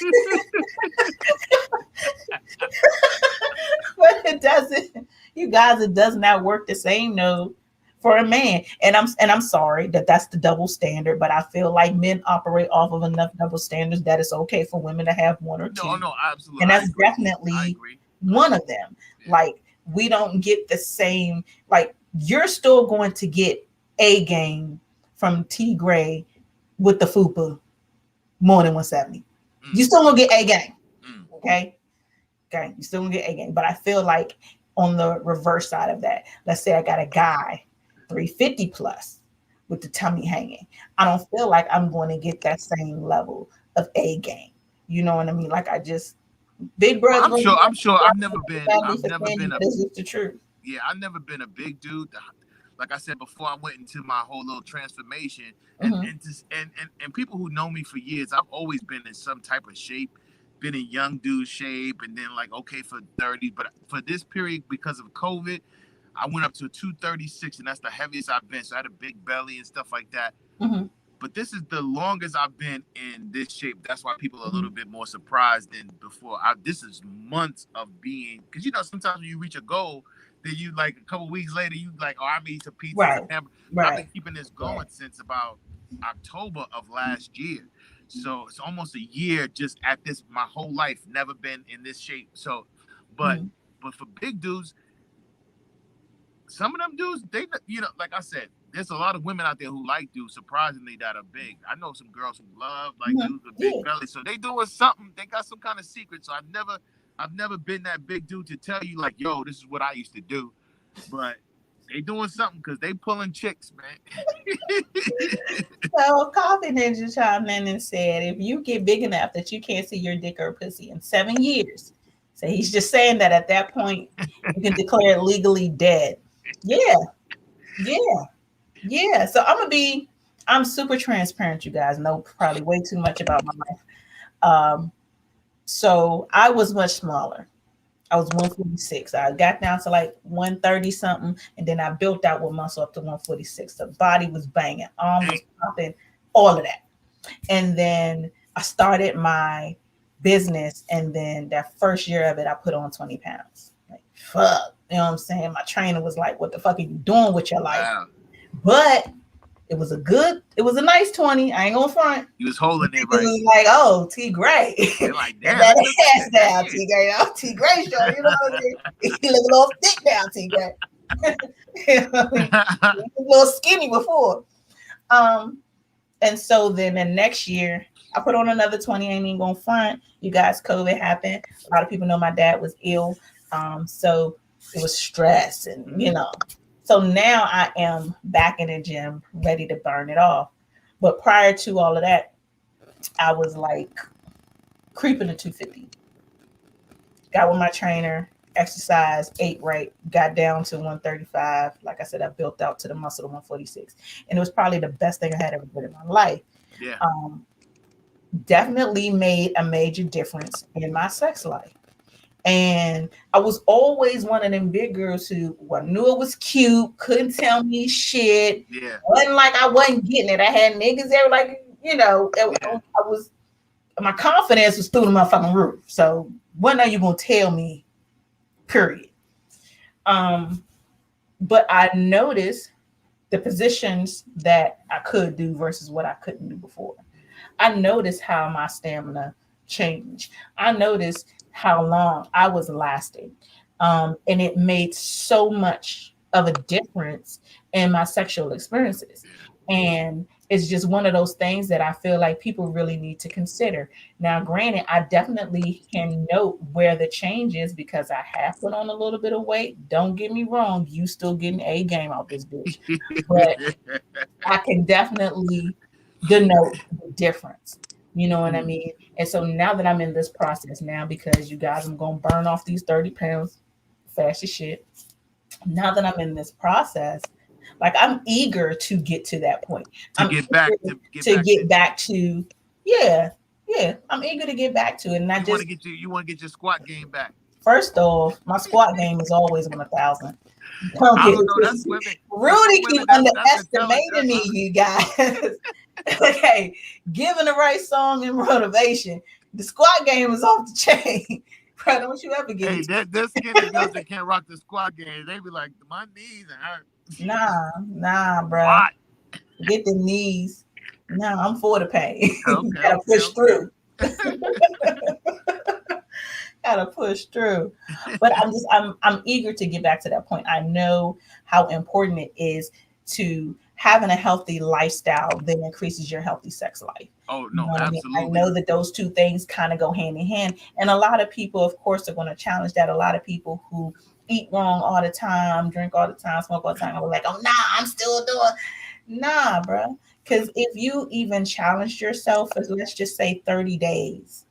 but it doesn't. You guys, it does not work the same. No, for a man. And I'm sorry that that's the double standard. But I feel like men operate off of enough double standards that it's okay for women to have one or No, two, no, absolutely. and I that's agree. I definitely agree. I one agree. of them. Yeah. Like we don't get the same. Like you're still going to get a game from T.GRAYE with the FUPA more than 170. You Mm, still gonna get a game, mm. okay? Okay, you still gonna get a game. But I feel like on the reverse side of that, let's say I got a guy 350 plus with the tummy hanging. I don't feel like I'm going to get that same level of a game. You know what I mean? Like I just big Well, brother I'm gonna sure. I'm sure. I've be never been. family I've for never candy, been but a. it's just the truth. Yeah, I've never been a big dude. Like I said before, I went into my whole little transformation, Mm-hmm. and people who know me for years, I've always been in some type of shape, been in young dude shape, and then like okay for 30. But for this period, because of COVID, I went up to 236, and that's the heaviest I've been. So I had a big belly and stuff like that. Mm-hmm. But this is the longest I've been in this shape. That's why people are a Mm-hmm. little bit more surprised than before. This is months of being, because sometimes when you reach a goal, then you like a couple weeks later, you like, oh, I made some pizzas and Right, hamburgers. But I've right, been keeping this right. going since about October of last year. So it's almost a year just at this, my whole life, never been in this shape. So, but Mm-hmm. but for big dudes, some of them dudes, they like I said, there's a lot of women out there who like dudes surprisingly that are big. I know some girls who love like Mm-hmm. dudes with big Yeah. bellies, so they doing something. They got some kind of secret. So I've never been that big dude to tell you like, yo, this is what I used to do. But they doing something because they pulling chicks, man. So Coffee Ninja chimed in and said, if you get big enough that you can't see your dick or pussy in 7 years, so he's just saying that at that point you can declare it legally dead. Yeah, yeah, yeah. So I'm super transparent. You guys know probably way too much about my life. So I was much smaller. I was 146. I got down to like 130 something, and then I built out with muscle up to 146. The body was banging, arm was Dang. popping, all of that. And then I started my business, and then that first year of it, I put on 20 pounds. Like, fuck. You know what I'm saying? My trainer was like, what the fuck are you doing with your life? Wow. But it was a nice 20. I ain't gonna front. You was It holding it right. was like, oh, T.GRAYE. They're like, Get damn, that look at this ass chick right down, here. T.GRAYE. Oh, T.GRAYE show, you know what I mean? He look a little thick now, T.GRAYE. You know what I mean? He was a little skinny before. Um, and so then the next year, I put on another 20. I ain't even gonna front. You guys, COVID happened. A lot of people know my dad was ill. So it was stress and So now I am back in the gym, ready to burn it off. But prior to all of that, I was like creeping to 250. Got with my trainer, exercised, ate right, got down to 135. Like I said, I built out to the muscle to 146. And it was probably the best thing I had ever done in my life. Yeah. Um, Definitely made a major difference in my sex life. And I was always one of them big girls who knew it was cute, couldn't tell me shit. Yeah. Wasn't like I wasn't getting it. I had niggas there like, Yeah. I was, my confidence was through the motherfucking roof. So when are you gonna tell me? Period. Um, but I noticed the positions that I could do versus what I couldn't do before. I noticed how my stamina changed. I noticed how long I was lasting. And it made so much of a difference in my sexual experiences. And it's just one of those things that I feel like people really need to consider. Now, granted, I definitely can note where the change is because I have put on a little bit of weight. Don't get me wrong, you still getting a game out this bitch. But I can definitely denote the difference. You know what I mean? And so now that I'm in this process now, because you guys, I'm gonna burn off these 30 pounds fast as shit. Now that I'm in this process, like I'm eager to get to that point. to I'm get back eager to get to back to get back to, yeah, yeah. I'm eager to get back to it. And I just, you want to get your squat game back. first off, my squat game is always on 1,000. Don't I get don't it know. That's twisted. women. For some Rudy keep women, that's a telling. underestimating me, you guys. Okay, given the right song and motivation, the squat game is off the chain. Bro, don't you ever get Hey, it. there's skinny girls that can't rock the squat game. They be like, my knees hurt. Nah, bro. Why? Get the knees. Nah, I'm for the pain. Okay, Gotta okay, push okay. through. Gotta push through. But I'm eager to get back to that point. I know how important it is to having a healthy lifestyle that increases your healthy sex life. Oh You no, know what I mean? I absolutely. know that those two things kind of go hand in hand. And a lot of people, of course, are going to challenge that. A lot of people who eat wrong all the time, drink all the time, smoke all the time, are like, oh, nah, I'm still doing. Nah, bro. Because if you even challenged yourself for, let's just say, 30 days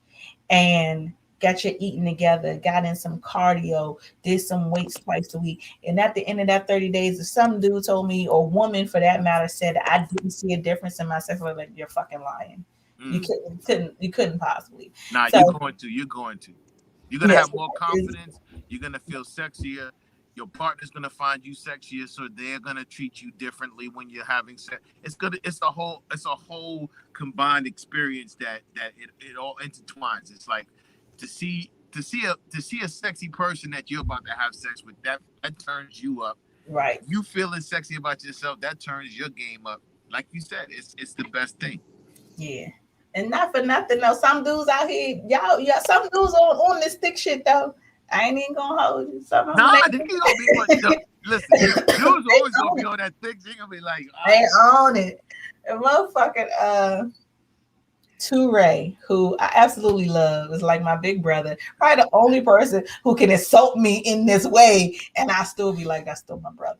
and got your eating together, got in some cardio, did some weights twice a week. And at the end of that 30 days, if some dude told me, or woman for that matter, said I didn't see a difference in myself, I'm like, you're fucking lying. Mm. You couldn't possibly. Nah, So you're going to. You're going to. You're gonna yes, have more confidence. You're gonna feel sexier. Your partner's gonna find you sexier, so they're gonna treat you differently when you're having sex. It's gonna. It's a whole combined experience that it all intertwines. It's like to see a sexy person that you're about to have sex with. That turns you up. right. You feeling sexy about yourself. That turns your game up. Like you said, it's the best thing. Yeah. And not for nothing though. Some dudes out here, y'all, yeah, some dudes on this thick shit though. I ain't even gonna hold you. Some of them Nah, they gonna be on. No, listen, dudes they always gonna own be it. on that thick. They gonna be like, They own it. And motherfucking T.GRAYE, who I absolutely love, is like my big brother. Probably the only person who can insult me in this way, and I still be like, that's still my brother.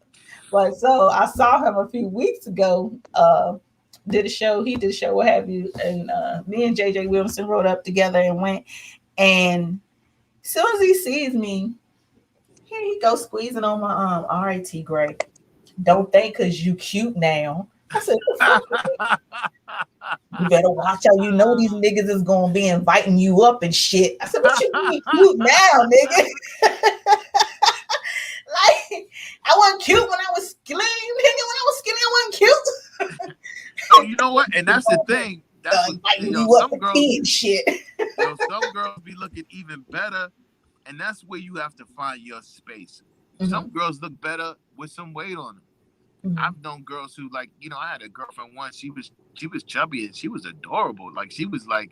But so I saw him a few weeks ago. Did a show. He did a show. What have you? And me and JJ Williamson rode up together and went. And as soon as he sees me, here he goes squeezing on my arm. All right, T.GRAYE. Don't think because you cute now. I said, the fuck? You better watch out. You know these niggas is gonna be inviting you up and shit. I said, what you mean cute now, nigga? Like, I wasn't cute when I was skinny, nigga. When I was skinny, I wasn't cute. oh, you know what? And that's the thing. That's what Inviting yo. you up Some for girls, tea and shit. some girls be looking even better, and that's where you have to find your space. Mm-hmm. Some girls look better with some weight on them. Mm-hmm. I've known girls who like, I had a girlfriend once. She was chubby and she was adorable. Like she was like,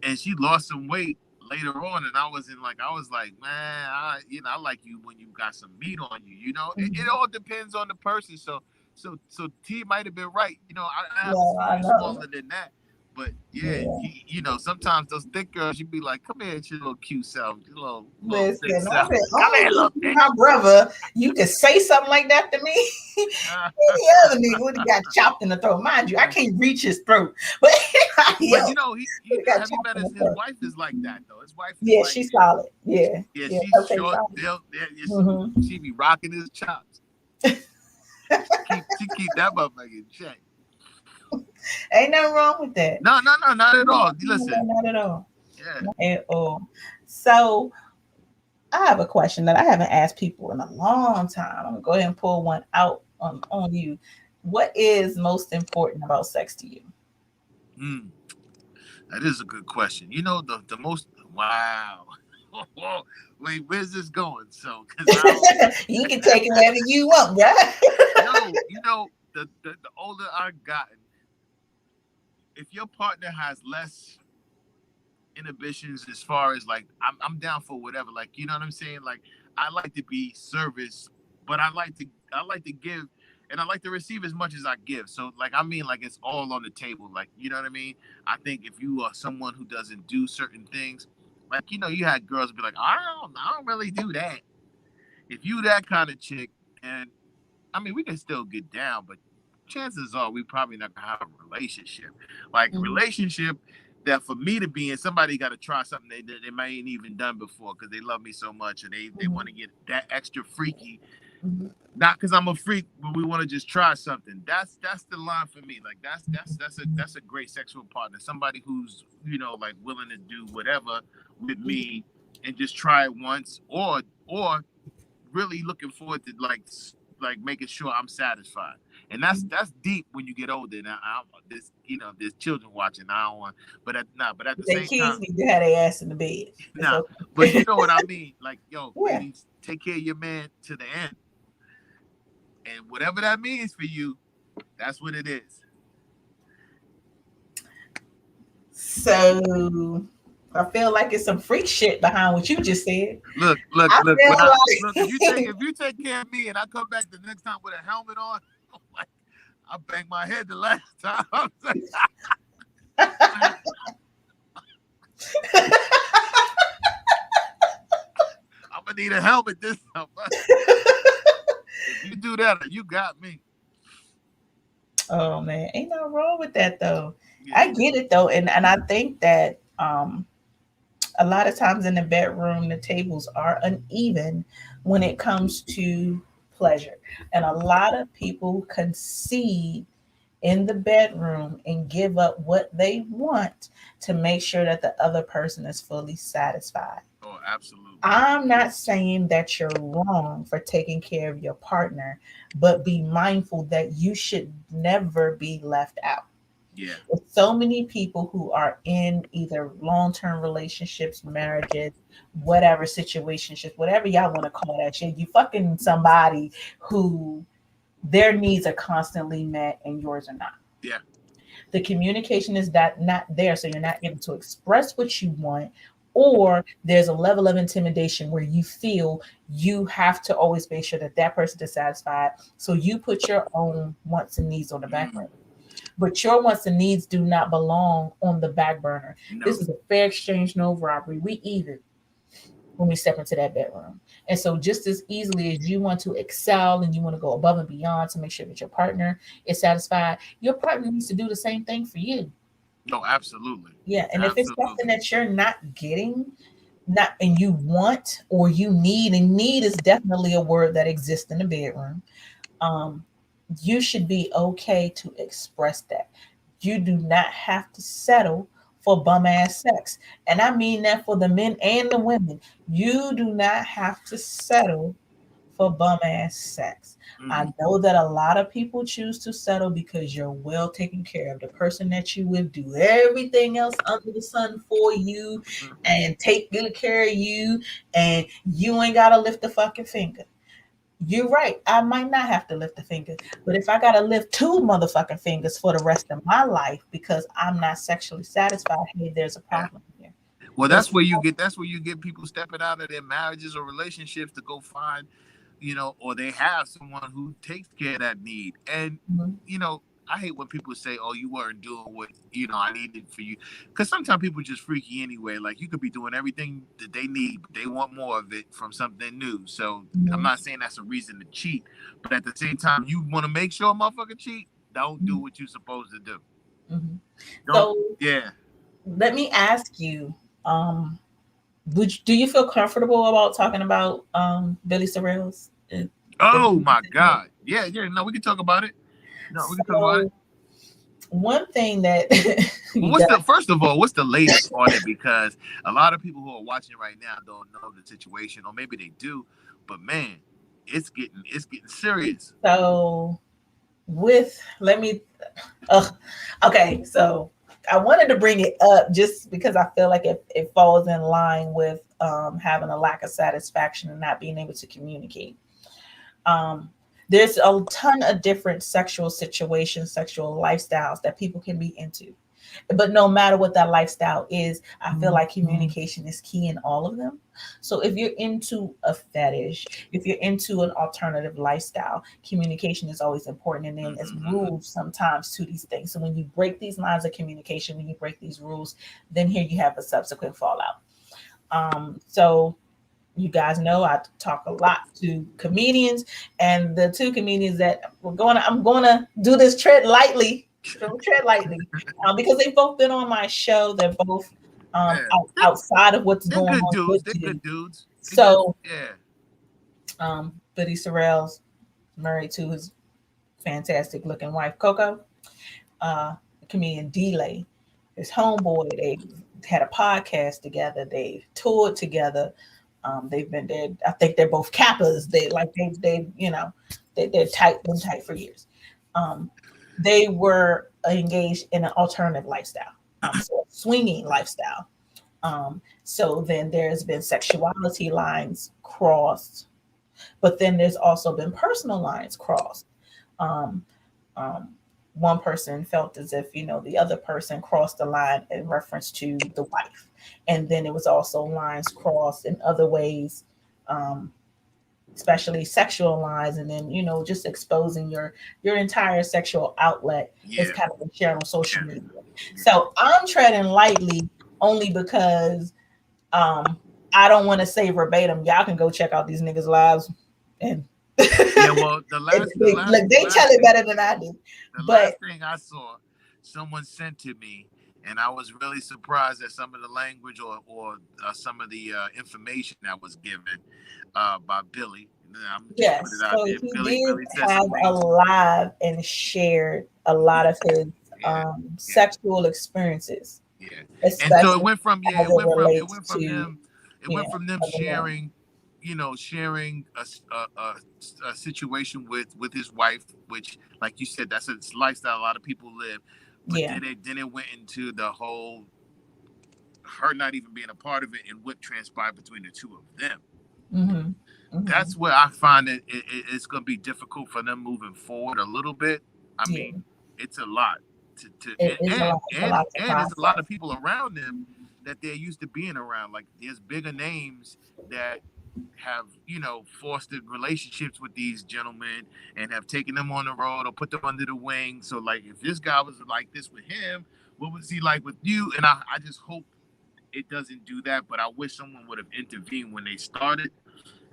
and she lost some weight later on, and I was like, man, I like you when you got some meat on you. It Mm-hmm. all depends on the person. So T might have been right. I have a Yeah, I female know. smaller than that, But yeah, Yeah. sometimes those thick girls, you be like, "Come here, it's your little cute self, your little Listen, thick I self. said, Come only here, because little you thick." my brother, you could say something like that to me. Any other nigga would have got chopped in the throat. Mind you, I can't reach his throat. But anybody But else he would have got have you chopped met in the his throat. wife is like that though. His wife is Yeah, like, she's solid. Yeah. yeah, Yeah, she's okay, short. solid. Yeah, Mm-hmm. she be rocking his chops. She keep that motherfucker in check. Ain't nothing wrong with that. No, not at all. Listen, Not at all. yeah. Not at all. So I have a question that I haven't asked people in a long time. I'm gonna go ahead and pull one out on you. What is most important about sex to you? Mm, that is a good question. The most wow. Wait, where's this going? So, because I don't. You can take it wherever you want, bruh. Yo, the older I've gotten, if your partner has less inhibitions as far as like I'm down for whatever, like you know what I'm saying, like I like to be service, but I like to give, and I like to receive as much as I give. So like I mean, like it's all on the table, like you know what I mean. I think if you are someone who doesn't do certain things, like you had girls be like, I don't really do that. If you that kind of chick, and I mean, we can still get down, but chances are we probably not gonna have a relationship. Like Mhm, relationship that for me to be in, somebody got to try something they might ain't even done before because they love me so much and they mhm, want to get that extra freaky. mhm, Not because I'm a freak, but we want to just try something. That's the line for me. Like that's a great sexual partner. Somebody who's like willing to do whatever with mhm. me and just try it once, or really looking forward to like making sure I'm satisfied. And that's deep when you get older. And there's children watching. I don't want, but at the The same kids time, need to have their ass in the bed. It's nah. But you okay. know what I mean? Like, yo, Yeah. ladies, take care of your man to the end, and whatever that means for you, that's what it is. So I feel like it's some freak shit behind what you just said. Look, look, I look. When I look, feel if you take like if you take care of me, and I come back the next time with a helmet on, like I banged my head the last time. I'm gonna need a helmet this time. If you do that, you got me. oh man, ain't nothing wrong with that though. Yeah. I get it though, and I think that a lot of times in the bedroom the tables are uneven when it comes to pleasure, and a lot of people concede in the bedroom and give up what they want to make sure that the other person is fully satisfied. Oh, absolutely. I'm not saying that you're wrong for taking care of your partner, but be mindful that you should never be left out. Yeah. With so many people who are in either long-term relationships, marriages, whatever situationships, whatever y'all want to call that shit, you fucking somebody who their needs are constantly met and yours are not. Yeah. The communication is that not there, so you're not able to express what you want, or there's a level of intimidation where you feel you have to always make sure that that person is satisfied, so you put your own wants and needs on the back burner. Mm, But your wants and needs do not belong on the back burner. This no. is a fair exchange, no robbery. We even when we step into that bedroom. And so, just as easily as you want to excel and you want to go above and beyond to make sure that your partner is satisfied, your partner needs to do the same thing for you. No, absolutely. Yeah. And if it's something Absolutely. that you're not getting, not and you want or you need, and need is definitely a word that exists in the bedroom, um, you should be okay to express that. You do not have to settle for bum ass sex. And I mean that for the men and the women. You do not have to settle for bum ass sex. I Mm, know that a lot of people choose to settle because you're well taken care of. The person that you with do everything else under the sun for you mm. and take good care of you, and you ain't gotta lift a fucking finger. You're right. I might not have to lift a finger, but if I gotta lift two motherfucking fingers for the rest of my life because I'm not sexually satisfied, hey, there's a Yeah. problem here. Well, There's that's where you get people stepping out of their marriages or relationships to go find, or they have someone who takes care of that need. And Mhm. you know, I hate when people say, "Oh, you weren't doing what I needed for you," because sometimes people just freaky anyway. Like you could be doing everything that they need, but they want more of it from something new. So I'm Mm-hmm. not saying that's a reason to cheat, but at the same time, you want to make sure a motherfucker cheat. Don't do what you're supposed to do. Mm-hmm. Don't. So Yeah. let me ask you, do you feel comfortable about talking about Billy Sorrell's Oh abuse my situation? God. Yeah. Yeah. No, we can talk about it. No, we can talk about it. So one thing that Well, you what's got, the first of all? What's the latest on it? Because a lot of people who are watching right now don't know the situation, or maybe they do, but man, it's getting serious. so with let me okay, so I wanted to bring it up just because I feel like it falls in line with having a lack of satisfaction and not being able to communicate. Um, there's a ton of different sexual situations, sexual lifestyles that people can be into. But no matter what that lifestyle is, I feel like communication is key in all of them. So if you're into a fetish, if you're into an alternative lifestyle, communication is always important. And then there's Mm-hmm, rules sometimes to these things. So when you break these lines of communication, when you break these rules, then here you have a subsequent fallout. So you guys know I talk a lot to comedians, and the two comedians that I'm going to do this tread lightly, because they've both been on my show. They're both yeah, outside of what's they're going good on dudes. with They're you. good dudes. They're good. So, Yeah. Billy Sorrell's married to his fantastic looking wife, Coco. Comedian D.GRAYE, his homeboy. They had a podcast together. They toured together. They've been there. I think they're both Kappas. They're tight, been tight for years. Um, they were engaged in an alternative lifestyle, so a swinging lifestyle. So then there's been sexuality lines crossed, but then there's also been personal lines crossed. Um, um, One person felt as if the other person crossed the line in reference to the wife, and then it was also lines crossed in other ways, um, especially sexual lines, and then just exposing your entire sexual outlet is Yeah. kind of been shared on social Yeah. media. Yeah. So I'm treading lightly only because um, I don't want to say verbatim. Y'all can go check out these niggas' lives, and Yeah. Well, the last, the last, look, the they tell last it thing, better than I do. the But last thing I saw, someone sent to me, and I was really surprised at some of the language or some of the information that was given by Billy. And I'm just put it yes, out so there. he Billy did Billy said have some a things. live and shared a lot of his Yeah. Yeah. sexual experiences, Yeah. And so it especially went from as it relates to it went from them other men. sharing, sharing a situation with his wife, which, like you said, that's a lifestyle a lot of people live. But Yeah. then it went into the whole her not even being a part of it and what transpired between the two of them. Mm-hmm. Mm-hmm. That's where I find it's going to be difficult for them moving forward a little bit. I Yeah. mean, it's a lot to It is a lot. It's a lot to and there's a lot of process. people around them that they're used to being around. Like there's bigger names that have fostered relationships with these gentlemen and have taken them on the road or put them under the wing. So like if this guy was like this with him, what was he like with you? And I just hope it doesn't do that, but I wish someone would have intervened when they started.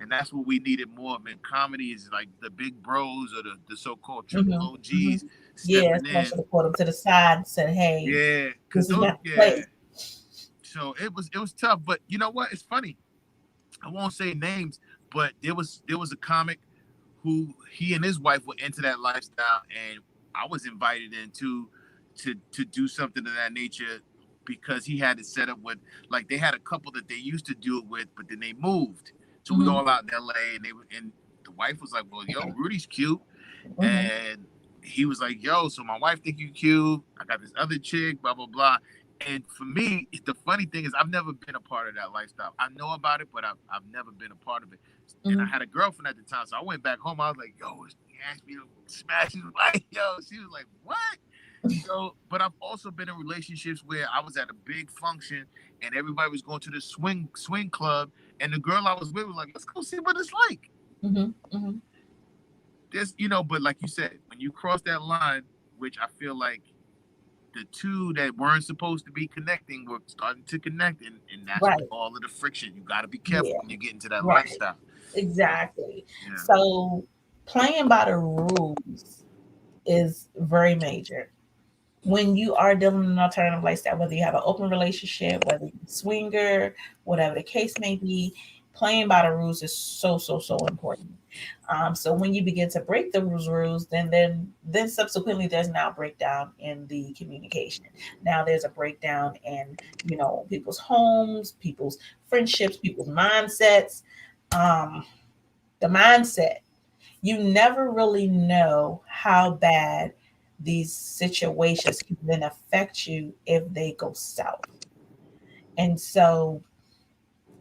And that's what we needed more of in comedy is like the big bros or the so-called triple Mm-hmm. Mm-hmm. OGs Yeah, stepping someone in. should have pulled him to the side and said, "Hey, Yeah, because this is those, not the yeah. place." So it was tough, but you know what? It's funny. I won't say names, but there was a comic who he and his wife were into that lifestyle, and I was invited in to do something of that nature because he had it set up with like they had a couple that they used to do it with, but then they moved. So we Mm-hmm. all out in LA, and and the wife was like, "Well, yo, Rudy's cute," Mm-hmm. and he was like, "Yo, so my wife think you cute. I got this other chick, blah blah blah." And for me, the funny thing is, I've never been a part of that lifestyle. I know about it, but I've never been a part of it. And I Mm-hmm. had a girlfriend at the time, so I went back home. I was like, "Yo," he asked me to smash his wife. Yo, she was like, "What?" So, but I've also been in relationships where I was at a big function and everybody was going to the swing club, and the girl I was with was like, "Let's go see what it's like." Mm-hmm. Mm-hmm. But like you said, when you cross that line which I feel like the two that weren't supposed to be connecting were starting to connect, and that's where Right. all of the friction. You got to be careful Yeah. when you get into that Right. lifestyle. So, Exactly. yeah, So playing by the rules is very major. When you are dealing in an alternative lifestyle, whether you have an open relationship, whether you're a swinger, whatever the case may be, playing by the rules is so important. So when you begin to break those rules, then subsequently there's now a breakdown in the communication. Now there's a breakdown in people's homes, people's friendships, people's mindsets. Um, the mindset, you never really know how bad these situations can then affect you if they go south. And so,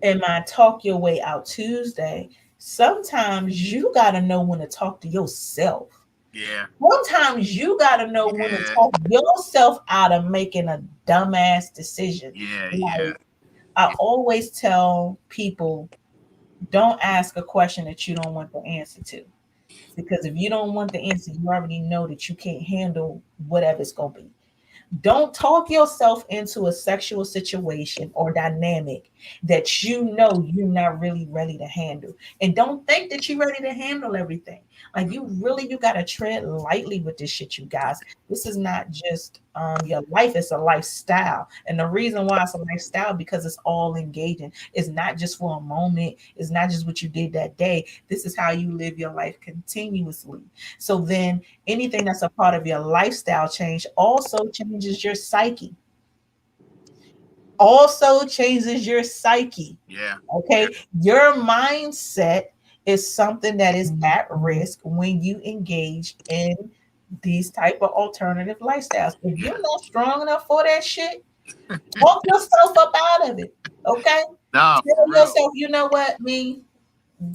in my Talk Your Way Out Tuesday, sometimes you got to know when to talk to yourself. yeah, Sometimes you got to know when to yeah, talk yourself out of making a dumbass decision. yeah, Like, yeah, I always tell people, don't ask a question that you don't want the answer to. Because if you don't want the answer, you already know that you can't handle whatever it's going to be. Don't talk yourself into a sexual situation or dynamic that you know you're not really ready to handle. And don't think that you're ready to handle everything. Like you got to tread lightly with this shit, you guys. This is not just your life, it's a lifestyle. And the reason why it's a lifestyle because it's all engaging. It's not just for a moment, it's not just what you did that day. This is how you live your life continuously. So then anything that's a part of your lifestyle change also changes your psyche. Also changes your psyche. yeah, yeah, Okay. Your mindset is something that is at risk when you engage in these type of alternative lifestyles. If yeah. you're not strong enough for that shit, talk yourself up out of it. Okay. Nah, for Tell real. yourself, you know what, me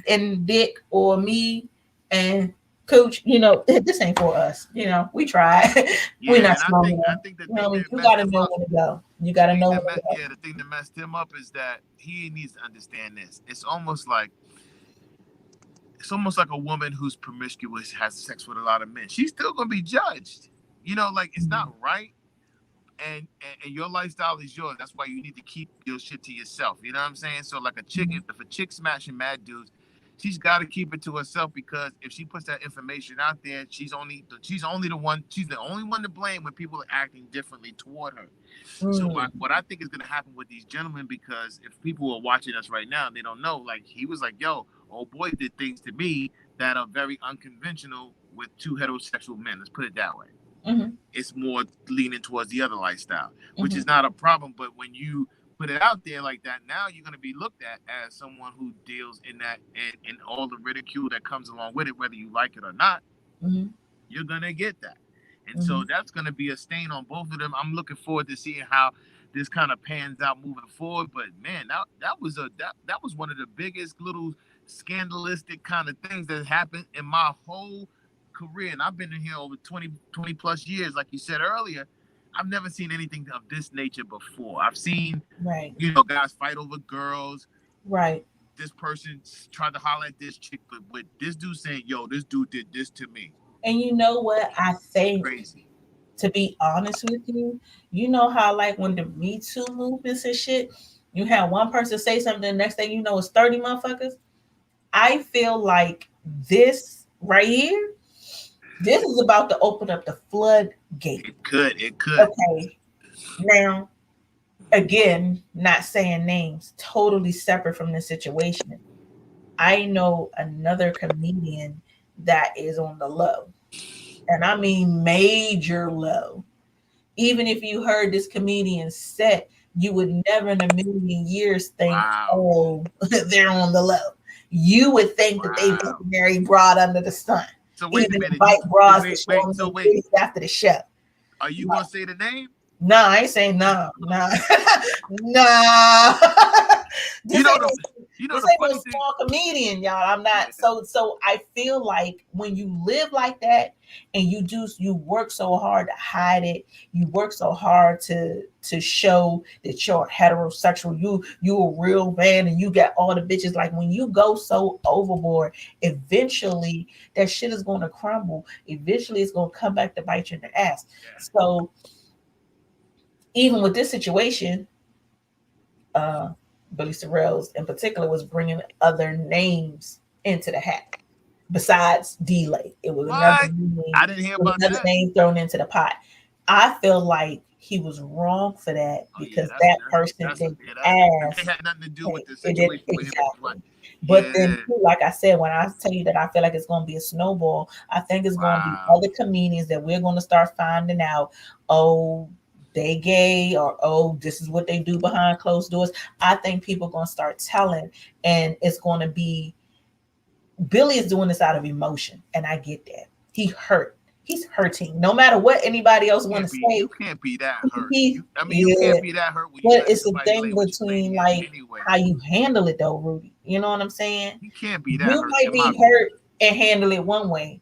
and Dick or me and Coach, this ain't for us. We tried. We're Yeah, not and I strong think enough. I think the You know what I thing mean? that You got messed to him know up, when to go. You the got to thing know that when to go. yeah, the thing that messed him up is that he needs to understand this. It's almost like a woman who's promiscuous has sex with a lot of men. She's still gonna be judged. Like it's not right. And your lifestyle is yours. That's why you need to keep your shit to yourself. You know what I'm saying? So like a chick, Mhm. if a chick smashing mad dudes, she's got to keep it to herself because if she puts that information out there, she's only the one. She's the only one to blame when people are acting differently toward her. So Mm, what I think is going to happen with these gentlemen, because if people are watching us right now and they don't know, like he was like, "Yo, old boy did things to me that are very unconventional with two heterosexual men." Let's put it that way. mhm, It's more leaning towards the other lifestyle, which is mhm, not a problem. But when you put it out there like that, now you're going to be looked at as someone who deals in that and all the ridicule that comes along with it, whether you like it or not. mhm, You're going to get that. And so mhm. that's going to be a stain on both of them. I'm looking forward to seeing how this kind of pans out moving forward. But man, that was one of the biggest little scandalistic kind of things that happened in my whole career. And I've been in here over 20 plus years, like you said earlier. I've never seen anything of this nature before. I've seen, Right, guys fight over girls. right. This person tried to holler at this chick, but with this dude saying, "Yo, this dude did this to me." And you know what? I think, Crazy. to be honest with you, you know how like when the Me Too movements and shit, you have one person say something, the next thing you know, it's 30 motherfuckers. I feel like this right here, this is about to open up the floodgate. It could. It could. Okay. Now, again, not saying names, totally separate from this situation. I know another comedian that is on the low, and I mean major low. Even if you heard this comedian set, you would never in a million years think, Wow. oh, they're on the low. You would think that they Wow. very broad under the sun. So wait a Even minute. invite bras to Wait, show wait. them So their wait. titties after the show. Are you Like, gonna say the name? nah, I ain't saying nah, nah, nah. You this know ain't the You know This the ain't no funny thing? small comedian, y'all. I'm not. Yeah. So I feel like when you live like that and you work so hard to hide it, you work so hard to show that you're heterosexual, you a real man and you got all the bitches. Like when you go so overboard, eventually that shit is gonna crumble. Eventually it's gonna come back to bite you in the ass. Yeah. So even with this situation, uh, Billy Sorrells in particular was bringing other names into the hat besides D-Lay. It was another What? name, I didn't hear about that. thrown into the pot. I feel like he was wrong for that Oh yeah, because that person that's didn't yeah, that's if they ask. had nothing to do with the It did situation with him and his wife. exactly. But then, Yeah. too, like I said, when I tell you that I feel like it's going to be a snowball, I think it's going to be Wow. other comedians that we're going to start finding out. Oh, they gay, or oh, this is what they do behind closed doors. I think people are going to start telling, and it's going to be Billy is doing this out of emotion, and I get that. He hurt. He's hurting. No matter what anybody else want to You say, can't be that hurt. he I mean, you yeah. can't be that hurt when you But let it's a somebody thing lay what you between lay like anyway. how you handle it, though, Rudy. You know what I'm saying? You can't be that You hurt, might in my be opinion. hurt and handle it one way.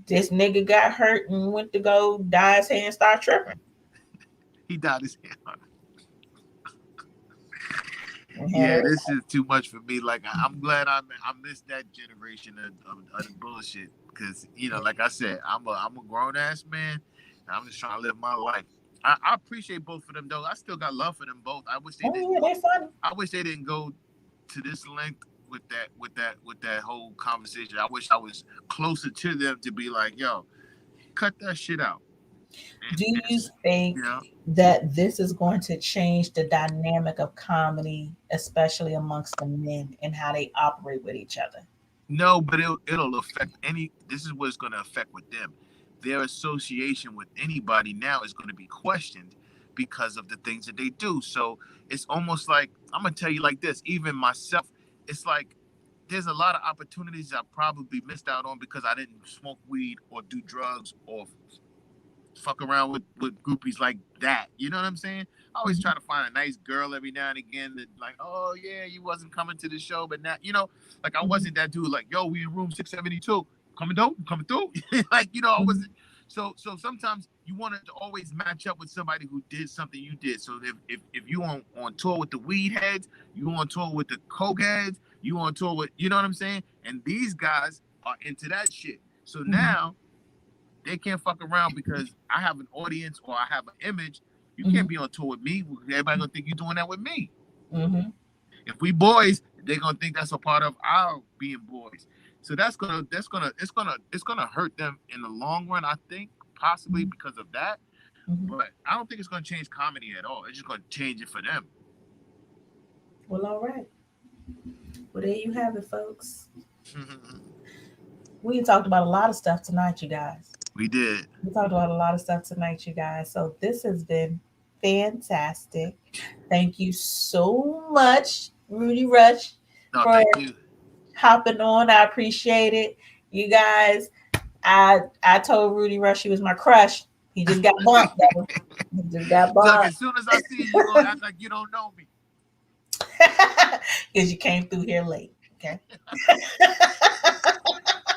This nigga got hurt and went to go dye his hair and start tripping. He died his hand. And Yeah, handle it. this is too much for me. Like I'm glad I missed that generation of the bullshit. Because like I said, I'm a grown ass man. And I'm just trying to live my life. I appreciate both of them though. I still got love for them both. Oh yeah, they're funny. I wish they didn't go to this length with that whole conversation. I wish I was closer to them to be like, yo, cut that shit out. Do And you think you know, that this is going to change the dynamic of comedy, especially amongst the men and how they operate with each other? no, but it'll affect any. This is what it's going to affect with them. Their association with anybody now is going to be questioned because of the things that they do. So it's almost like I'm gonna tell you like this. Even myself, it's like there's a lot of opportunities I probably missed out on because I didn't smoke weed or do drugs or fuck around with groupies like that. You know what I'm saying? I always try to find a nice girl every now and again that like, oh yeah, you wasn't coming to the show, but now like I Mhm, wasn't that dude like, yo, we in room 672. Coming through. Like, I mhm, wasn't so sometimes you want to always match up with somebody who did something you did. So if you on tour with the weed heads, you on tour with the coke heads, you on tour with what I'm saying? And these guys are into that shit. So mhm, now they can't fuck around because I have an audience or I have an image. You can't mhm, be on tour with me. Everybody gonna think you're doing that with me. mhm, If we boys, they're gonna think that's a part of our being boys. So it's gonna hurt them in the long run. I think possibly mhm, because of that, mhm. but I don't think it's gonna change comedy at all. It's just gonna change it for them. Well, all right. Well, there you have it, folks. We talked about a lot of stuff tonight, you guys. We did. We talked about a lot of stuff tonight, you guys. So this has been fantastic. Thank you so much, Rudy Rush, No, for thank you. hopping on. I appreciate it. You guys, I told Rudy Rush he was my crush. He just got bumped though. He just got Look, bumped as soon as I see you, you're gonna act like you don't know me. because you came through here late. Okay.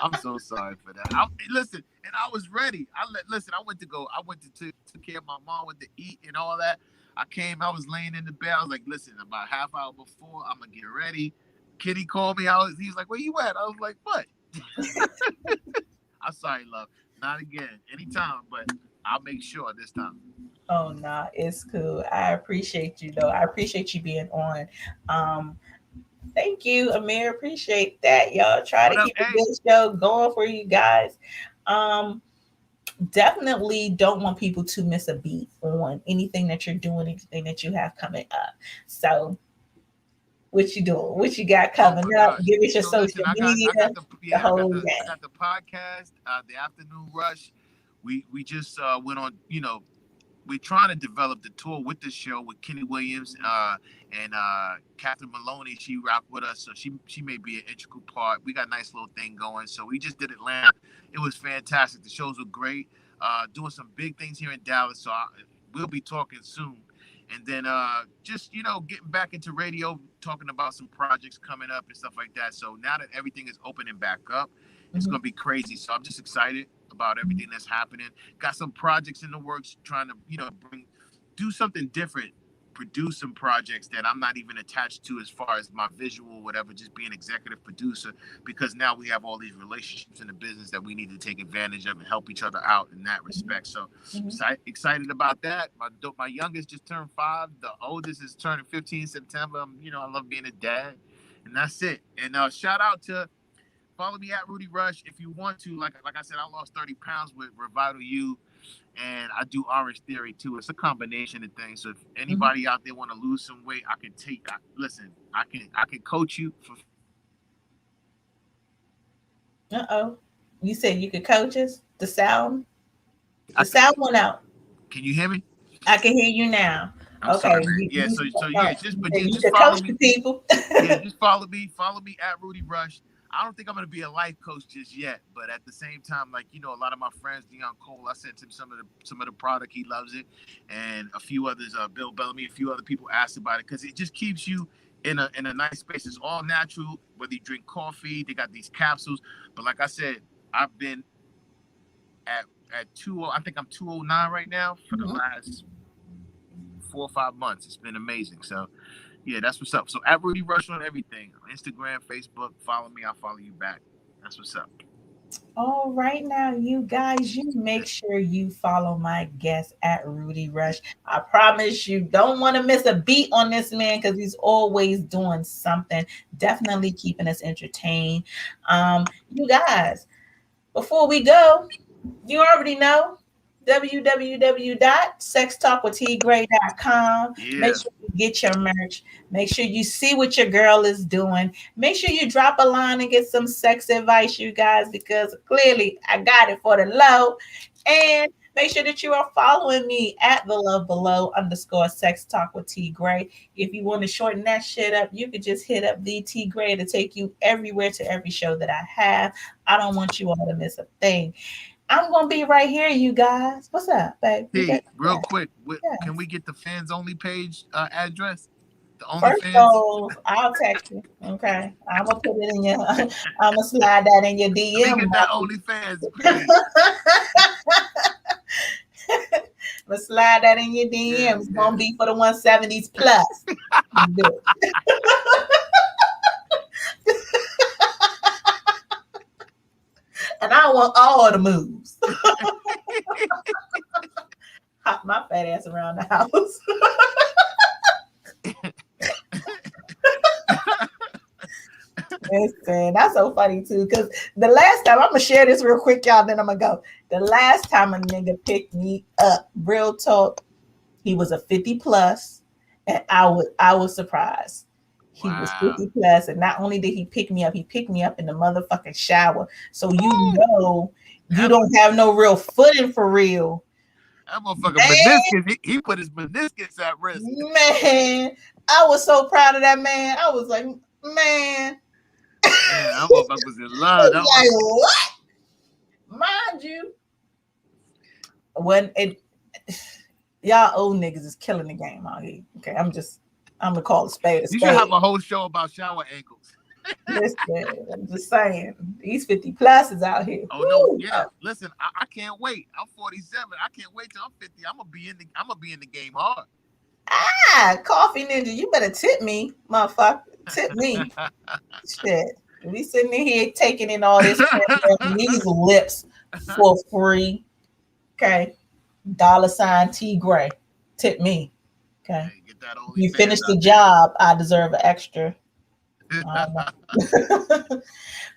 I'm so sorry for that. Listen, and I was ready. Listen. I went to go. I went to took care of my mom, went to eat and all that. I came. I was laying in the bed. I was like, listen, about half hour before, I'm gonna get ready. Kitty called me. He was like, where you at? I was like, what? I'm sorry, love. Not again. Anytime, but I'll make sure this time. Oh nah, it's cool. I appreciate you though. I appreciate you being on. Um, Thank you, Amir. Appreciate that. Y'all try to What up? keep a Hey, good show going for you guys. Um, Definitely don't want people to miss a beat on anything that you're doing, anything that you have coming up. So, what you doing? What you got oh coming my up? gosh. Give us your So listen, social media, the whole I game. got the podcast, the afternoon rush. We just went on, we're trying to develop the tour with the show with Kenny Williams and Catherine Maloney. She rocked with us, so she may be an integral part. We got a nice little thing going. So we just did Atlanta. It was fantastic. The shows were great. Doing some big things here in Dallas. So we'll be talking soon. And then just getting back into radio, talking about some projects coming up and stuff like that. So now that everything is opening back up, it's Mm-hmm. gonna be crazy. So I'm just excited about everything that's happening. Got some projects in the works, trying to do something different, produce some projects that I'm not even attached to as far as my visual, whatever, just being executive producer, because now we have all these relationships in the business that we need to take advantage of and help each other out in that respect. So Mm-hmm. excited about that. My youngest just turned 5. The oldest is turning 15 September. I love being a dad, and that's it. And shout out to follow me at Rudy Rush if you want to. Like I said, I lost 30 pounds with Revital U, and I do Orange Theory too. It's a combination of things. So if Mm-hmm. anybody out there want to lose some weight, I can listen. I can coach you for. Uh-oh. You said you could coach us? The sound? I, The sound went out. can you hear me? I can hear you now. I'm Okay. sorry, man. Yeah. So yeah, You said you just could follow coach the me. people. Yeah, just follow me. Follow me at Rudy Rush. I don't think I'm gonna be a life coach just yet, but at the same time, a lot of my friends, Dion Cole, I sent him some of the product. He loves it, and a few others, Bill Bellamy, a few other people asked about it because it just keeps you in a nice space. It's all natural. Whether you drink coffee, they got these capsules. But like I said, I've been at at 20. I think I'm 209 right now for the Mhm. last 4 or 5 months. It's been amazing. So yeah, that's what's up. So at Rudy Rush on everything, Instagram, Facebook, follow me, I'll follow you back. That's what's up. All right now, you guys, you make sure you follow my guest at Rudy Rush. I promise you don't want to miss a beat on this man because he's always doing something, definitely keeping us entertained. You guys, before we go, you already know www.sextalkwithtgray.com. Make Yeah. sure you get your merch. Make sure you see what your girl is doing. Make sure you drop a line and get some sex advice, you guys, because clearly I got it for the low. And make sure that you are following me at the love below _ sex talk with T Gray. If you want to shorten that shit up, you could just hit up the T Gray to take you everywhere to every show that I have. I don't want you all to miss a thing. I'm gonna be right here, you guys. What's up, babe? You got Hey, real quick, can yes. we get the fans only page address? The First OnlyFans? goal, I'll text you. Okay. I'm gonna put it in your I'm gonna slide that in your Let me DM. get that OnlyFans I'm page. gonna slide that in your Yeah, DM. It's yeah. gonna be for the 170s plus. Good. And I want all the moves. Hop my fat ass around the house. Listen, that's so funny too. Because the last time, I'm gonna share this real quick, y'all. Then I'm gonna go. The last time a nigga picked me up, real talk, he was a 50 plus, and I was surprised. He was Wow. 50 plus, and not only did he picked me up in the motherfucking shower. So you Woo! know you That, don't have no real footing for real, that motherfucker man. meniscus, he put his meniscus at risk. Man, I was so proud of that man. I was like, man, Yeah, that motherfucker was in love. That like motherfucker. what? Mind you, when it y'all old niggas is killing the game out here. Okay, I'm gonna call a spade a You should have spade. a whole show about shower ankles. Listen, I'm just saying, these 50 pluses out here. Oh no, Woo! yeah. Listen, I can't wait. I'm 47. I can't wait till I'm 50. I'm gonna be in the game hard. Coffee ninja, you better tip me, motherfucker. Tip me. Shit. We sitting in here taking in all this these lips for free. Okay. $sign T.GRAYE. Tip me. Okay. Hey, get that If you OnlyFans finish the out job, I deserve an extra. I don't there. know.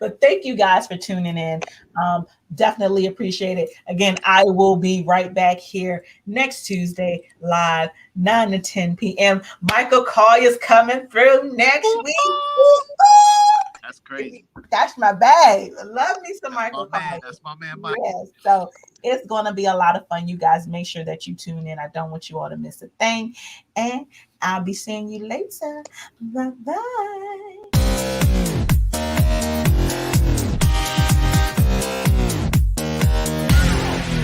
But thank you guys for tuning in. Um, Definitely appreciate it. Again, I will be right back here next Tuesday live, 9 to 10 p.m. Michael Collier's coming through next week. That's crazy. That's my bag. I love me some That's my Michael man. Collier. That's my man, Mike. Yes. So it's going to be a lot of fun. You guys make sure that you tune in. I don't want you all to miss a thing. And I'll be seeing you later. Bye bye.